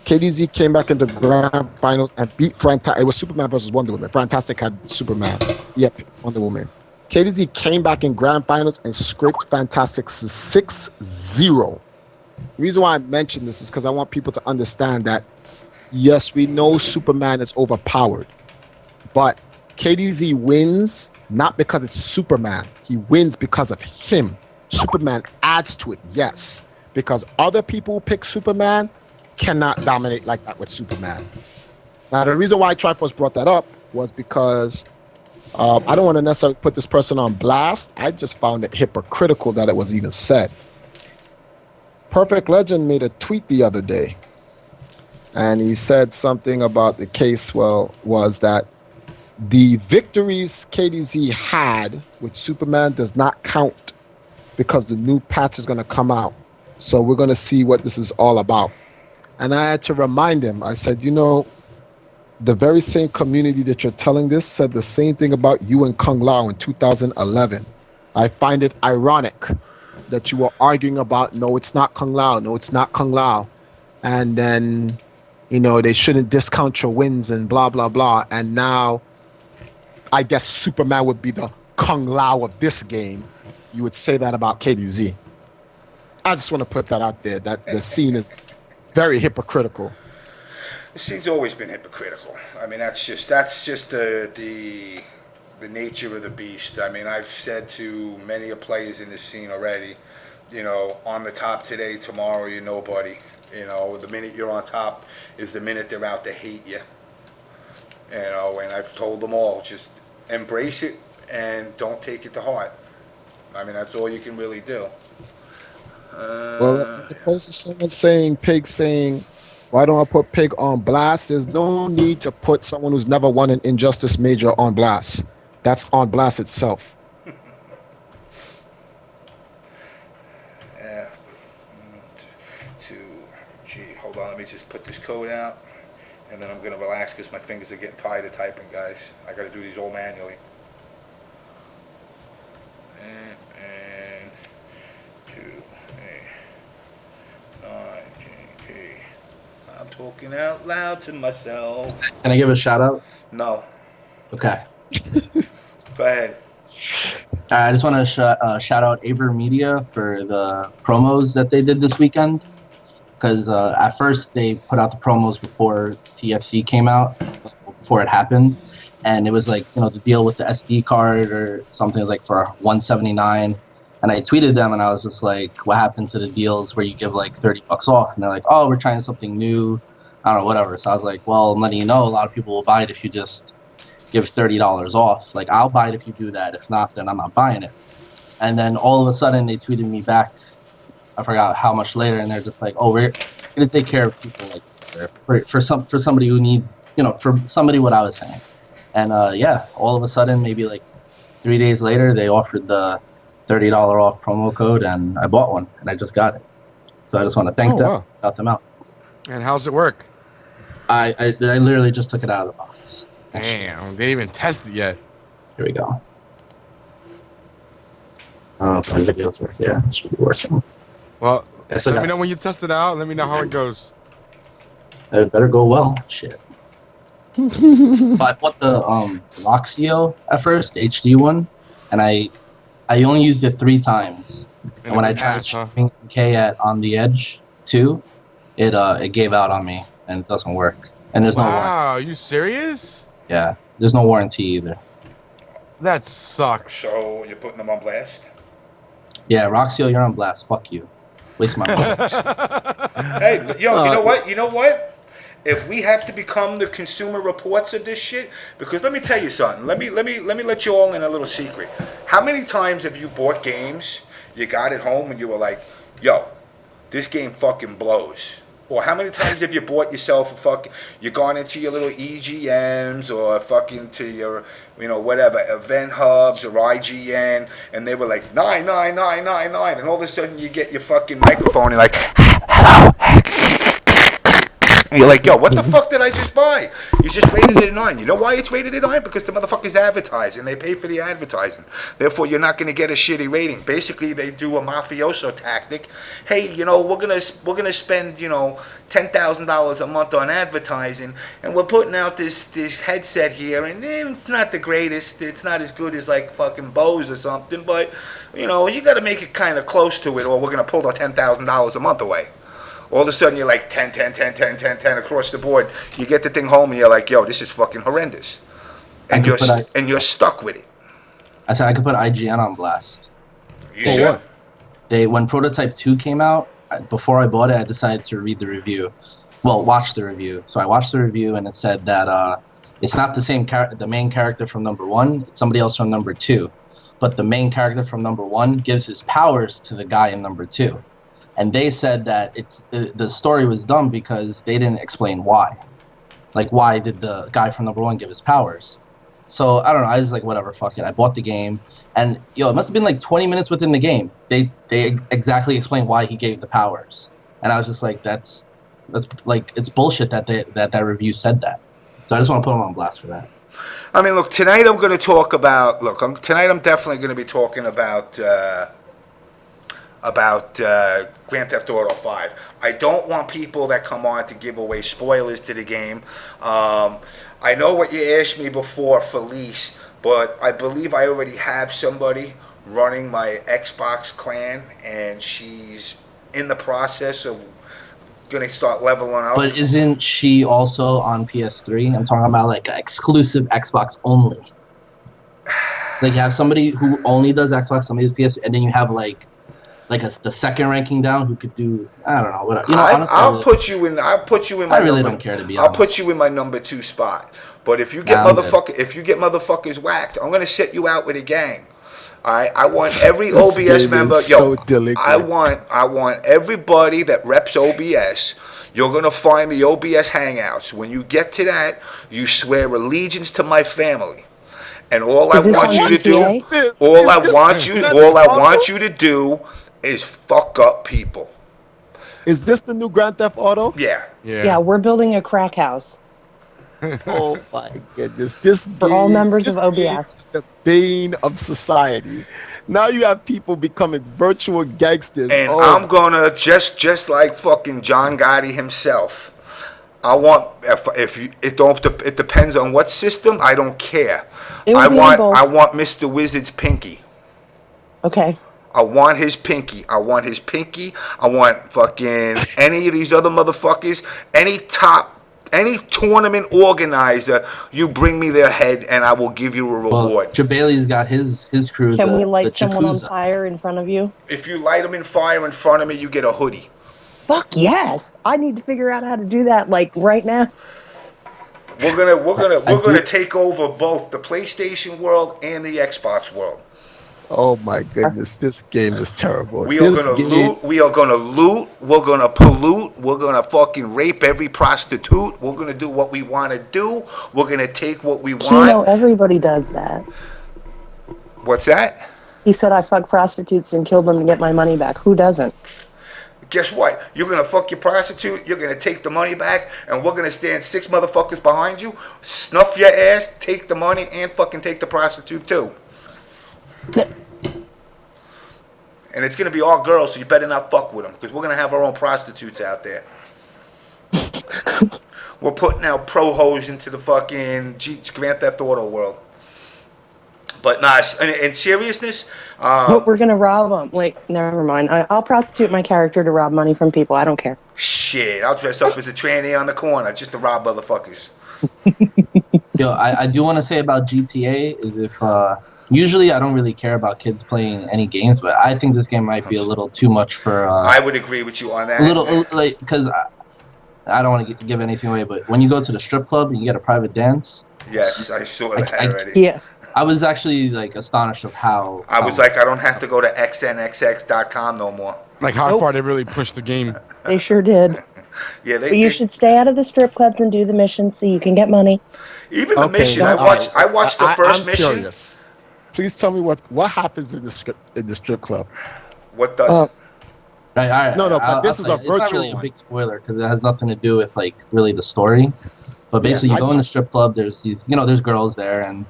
KDZ came back into grand finals and beat Fantastic. It was Superman versus Wonder Woman. Fantastic had Superman. Yep, Wonder Woman. KDZ came back in grand finals and scraped Fantastic 6-0. The reason why I mention this is because I want people to understand that, yes, we know Superman is overpowered, but KDZ wins not because it's Superman. He wins because of him. Superman adds to it, yes, because other people who pick Superman cannot dominate like that with Superman. Now, the reason why Triforce brought that up was because I don't want to necessarily put this person on blast. I just found it hypocritical that it was even said. Perfect Legend made a tweet the other day, and he said something about the case, was that the victories KDZ had with Superman does not count because the new patch is going to come out. So we're going to see what this is all about. And I had to remind him, I said, the very same community that you're telling this said the same thing about you and Kung Lao in 2011. I find it ironic that you were arguing about, no, it's not Kung Lao, no, it's not Kung Lao. And then, they shouldn't discount your wins and blah, blah, blah. And now, I guess Superman would be the Kung Lao of this game. You would say that about KDZ. I just want to put that out there, that the scene is very hypocritical. The scene's always been hypocritical. I mean, that's just the nature of the beast. I mean, I've said to many of players in this scene already, on the top today, tomorrow you're nobody. The minute you're on top is the minute they're out to hate you. And I've told them all, just embrace it and don't take it to heart. I mean, that's all you can really do. Well, as opposed to someone saying, Pig saying, why don't I put Pig on blast? There's no need to put someone who's never won an Injustice Major on blast. That's on blast itself. F2G. Hold on, let me just put this code out. And then I'm going to relax because my fingers are getting tired of typing, guys. I got to do these all manually. And 2A9JP. I'm talking out loud to myself. Can I give a shout out? No. Okay. Go ahead. I just want to shout out Aver Media for the promos that they did this weekend. Because at first they put out the promos before TFC came out, before it happened. And it was like, the deal with the SD card or something like for $179. And I tweeted them and I was just like, what happened to the deals where you give like $30 off? And they're like, oh, we're trying something new. I don't know, whatever. So I was like, well, I'm letting you know, a lot of people will buy it if you just give $30 off. Like, I'll buy it if you do that. If not, then I'm not buying it. And then all of a sudden they tweeted me back, I forgot how much later, and they're just like, oh, we're going to take care of people like for somebody who needs, for somebody what I was saying. And yeah, all of a sudden, maybe like 3 days later, they offered the $30 off promo code, and I bought one, and I just got it. So I just want to thank them, wow. shout them out. And how's it work? I literally just took it out of the box. Damn, they didn't even test it yet. Here we go. Oh, if my videos work. Yeah, it should be working. Well, Yes, I let got me know when you test it out. Let me know how it goes. it better go well. Shit. I bought the Roxio at first, the HD one, and I only used it 3 times. And when I tried streaming MK at On the Edge 2, it gave out on me and it doesn't work. And there's no warranty. Wow, you serious? Yeah, there's no warranty either. That sucks. So you're putting them on blast? Yeah, Roxio, you're on blast. Fuck you. Waste my money. Hey, yo, you know what? If we have to become the Consumer Reports of this shit, because let me tell you something. Let me let you all in a little secret. How many times have you bought games, you got it home, and you were like, yo, this game fucking blows? Or how many times have you bought yourself a fucking, you gone into your little EGMs or fucking to your, whatever, event hubs or IGN, and they were like 99999, and all of a sudden you get your fucking microphone and like, hello. You're like, yo, what the fuck did I just buy? You just rated it a 9. You know why it's rated a 9? Because the motherfuckers advertise and they pay for the advertising. Therefore, you're not going to get a shitty rating. Basically, they do a mafioso tactic. Hey, we're gonna spend $10,000 a month on advertising, and we're putting out this headset here, and it's not the greatest. It's not as good as like fucking Bose or something, but you got to make it kind of close to it, or we're gonna pull the $10,000 a month away. All of a sudden, you're like 10 across the board. You get the thing home, and you're like, yo, this is fucking horrendous. And you're stuck with it. I said I could put IGN on blast. You should. What? When Prototype 2 came out, before I bought it, I decided to read the review. Well, watch the review. So I watched the review, and it said that it's not the same the main character from number 1. It's somebody else from number 2. But the main character from number 1 gives his powers to the guy in number 2. And they said that the story was dumb because they didn't explain why. Like, why did the guy from number 1 give his powers? So, I don't know. I was like, whatever, fuck it. I bought the game. And, it must have been like 20 minutes within the game. They exactly explained why he gave the powers. And I was just like, that's like, it's bullshit that that review said that. So I just want to put them on blast for that. I mean, look, tonight I'm going to talk about, tonight I'm definitely going to be talking about Grand Theft Auto 5. I don't want people that come on to give away spoilers to the game. I know what you asked me before, Pherleece, but I believe I already have somebody running my Xbox clan, and she's in the process of going to start leveling up. But isn't she also on PS3? I'm talking about like exclusive Xbox only. Like you have somebody who only does Xbox, somebody does PS, and then you have like the second ranking down who could do, I don't know, whatever. You know, honestly, I'll put you in my I really number, don't care, to be I'll honest. put you in my number 2 spot. But if you get Nah, I'm good. if you get motherfuckers whacked, I'm gonna set you out with a gang. All right, I want every This OBS game member. is so delinquent. I want everybody that reps OBS. You're gonna find the OBS hangouts. When you get to that, you swear allegiance to my family, and all I Is this want on you to do, GTA? all I want you to do, is fuck up people. Is this the new Grand Theft Auto? Yeah. Yeah, we're building a crack house Oh my goodness! This for all game- members this of game OBS. is the bane of society. Now you have people becoming virtual gangsters. And Oh, I'm gonna just like fucking John Gotti himself. I want if you it depends on what system. I don't care. It would be on both. I want Mr. Wizard's pinky. Okay. I want his pinky. I want his pinky. I want fucking any of these other motherfuckers. Any tournament organizer, you bring me their head and I will give you a Well, reward. Jabali's got his crew. Can we the light someone on Yakuza. fire in front of you? If you light them in fire in front of me, you get a hoodie. Fuck yes! I need to figure out how to do that, like, right now. We're gonna take over both the PlayStation world and the Xbox world. oh my goodness! This game is terrible. We are This gonna game- loot. We are gonna loot. We're gonna pollute. We're gonna fucking rape every prostitute. We're gonna do what we want to do. We're gonna take what we You know, want. everybody does that. What's that? He said I fucked prostitutes and killed them to get my money back. Who doesn't? Guess what? You're gonna fuck your prostitute. You're gonna take the money back, and we're gonna stand 6 motherfuckers behind you, snuff your ass, take the money, and fucking take the prostitute too. And it's gonna be all girls, so you better not fuck with them, because we're gonna have our own prostitutes out there. We're putting out pro hoes into the fucking Grand Theft Auto world. But nah, in seriousness, But we're gonna rob them. Like, never mind. I'll prostitute my character to rob money from people. I don't care. shit, I'll dress up as a tranny on the corner just to rob motherfuckers. Yo, I do want to say about GTA is if usually I don't really care about kids playing any games, but I think this game might be a little too much for I would agree with you on that. a little like because I don't want to give anything away, but when you go to the strip club and you get a private dance, Yes, I saw that I- already. Yeah. I was actually like astonished of how I was like, I don't have to go to xnxx.com no more. Like how Nope. far they really pushed the game. They sure did. Yeah, But you should stay out of the strip clubs and do the missions so you can get money. Even the Okay, mission. all I watched the right. first I'm mission. Curious. Please tell me what happens in the strip club. What does? Oh. No, but this is a it's not virtual really a one. big spoiler because it has nothing to do with like really the story. But basically, Yeah, you go in the strip club. There's these, there's girls there, and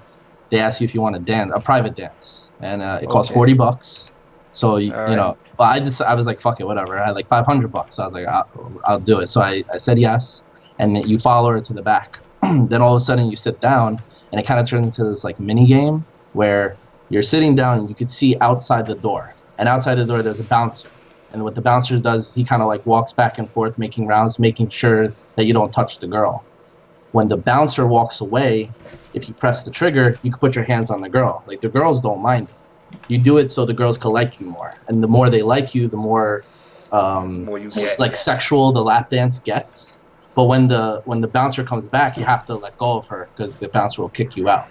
they ask you if you want to dance, a private dance, and it costs Okay. $40. So you All right. know, but I was like, fuck it, whatever. I had like $500, so I was like, I'll do it. So I said yes, and then you follow her to the back. Then all of a sudden you sit down, and it kind of turns into this like mini game where you're sitting down and you can see outside the door, and outside the door there's a bouncer. And what the bouncer does is he kind of like walks back and forth, making rounds, making sure that you don't touch the girl. When the bouncer walks away, if you press the trigger, you can put your hands on the girl. Like the girls don't mind it. You do it so the girls can like you more, and the more they like you, the more More you get. like sexual the lap dance gets. But when the bouncer comes back, you have to let go of her because the bouncer will kick you out.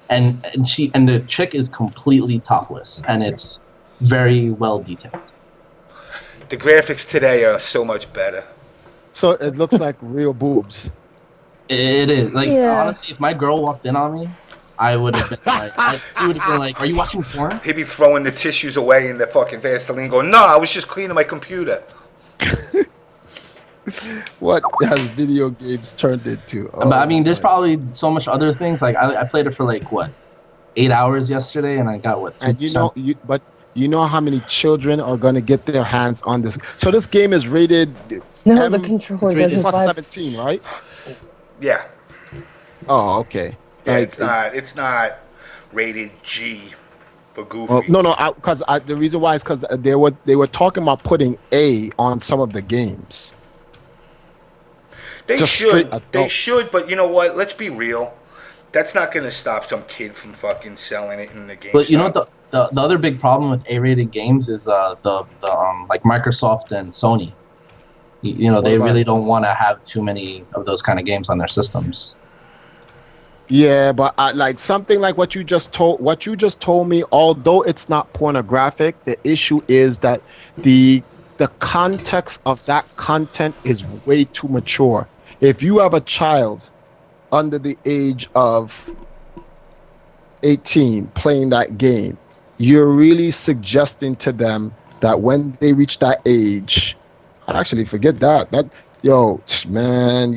And the chick is completely topless, and it's very well detailed. The graphics today are so much better. So it looks like real boobs. It is like Yeah. honestly, if my girl walked in on me, I would have been like, she would have been like, "Are you watching porn?" He'd be throwing the tissues away in the fucking Vaseline, going, "No, I was just cleaning my computer." What has video games turned into? But I mean, there's my- probably so much other things. Like I played it for like what, 8 hours yesterday, and I got what 2%. And you know how many children are gonna get their hands on this. So this game is rated. No, M- the controller it's rated doesn't plus vibe. 17, right? Yeah, Oh, okay. yeah. Like, It's not rated G for goofy. well, no, because the reason why is because they were talking about putting A on some of the games. They just should. straight They adult. should. But you know what? Let's be real. That's not going to stop some kid from fucking selling it in the game. But you know what the other big problem with A-rated games is the like Microsoft and Sony. You know, they really don't want to have too many of those kind of games on their systems. Yeah, but like something like what you just told me, although it's not pornographic, the issue is that the context of that content is way too mature. If you have a child under the age of 18 playing that game, you're really suggesting to them that when they reach that age, actually forget that. Yo, man,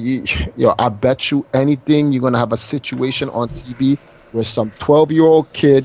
I bet you anything you're gonna have a situation on TV where some 12-year-old kid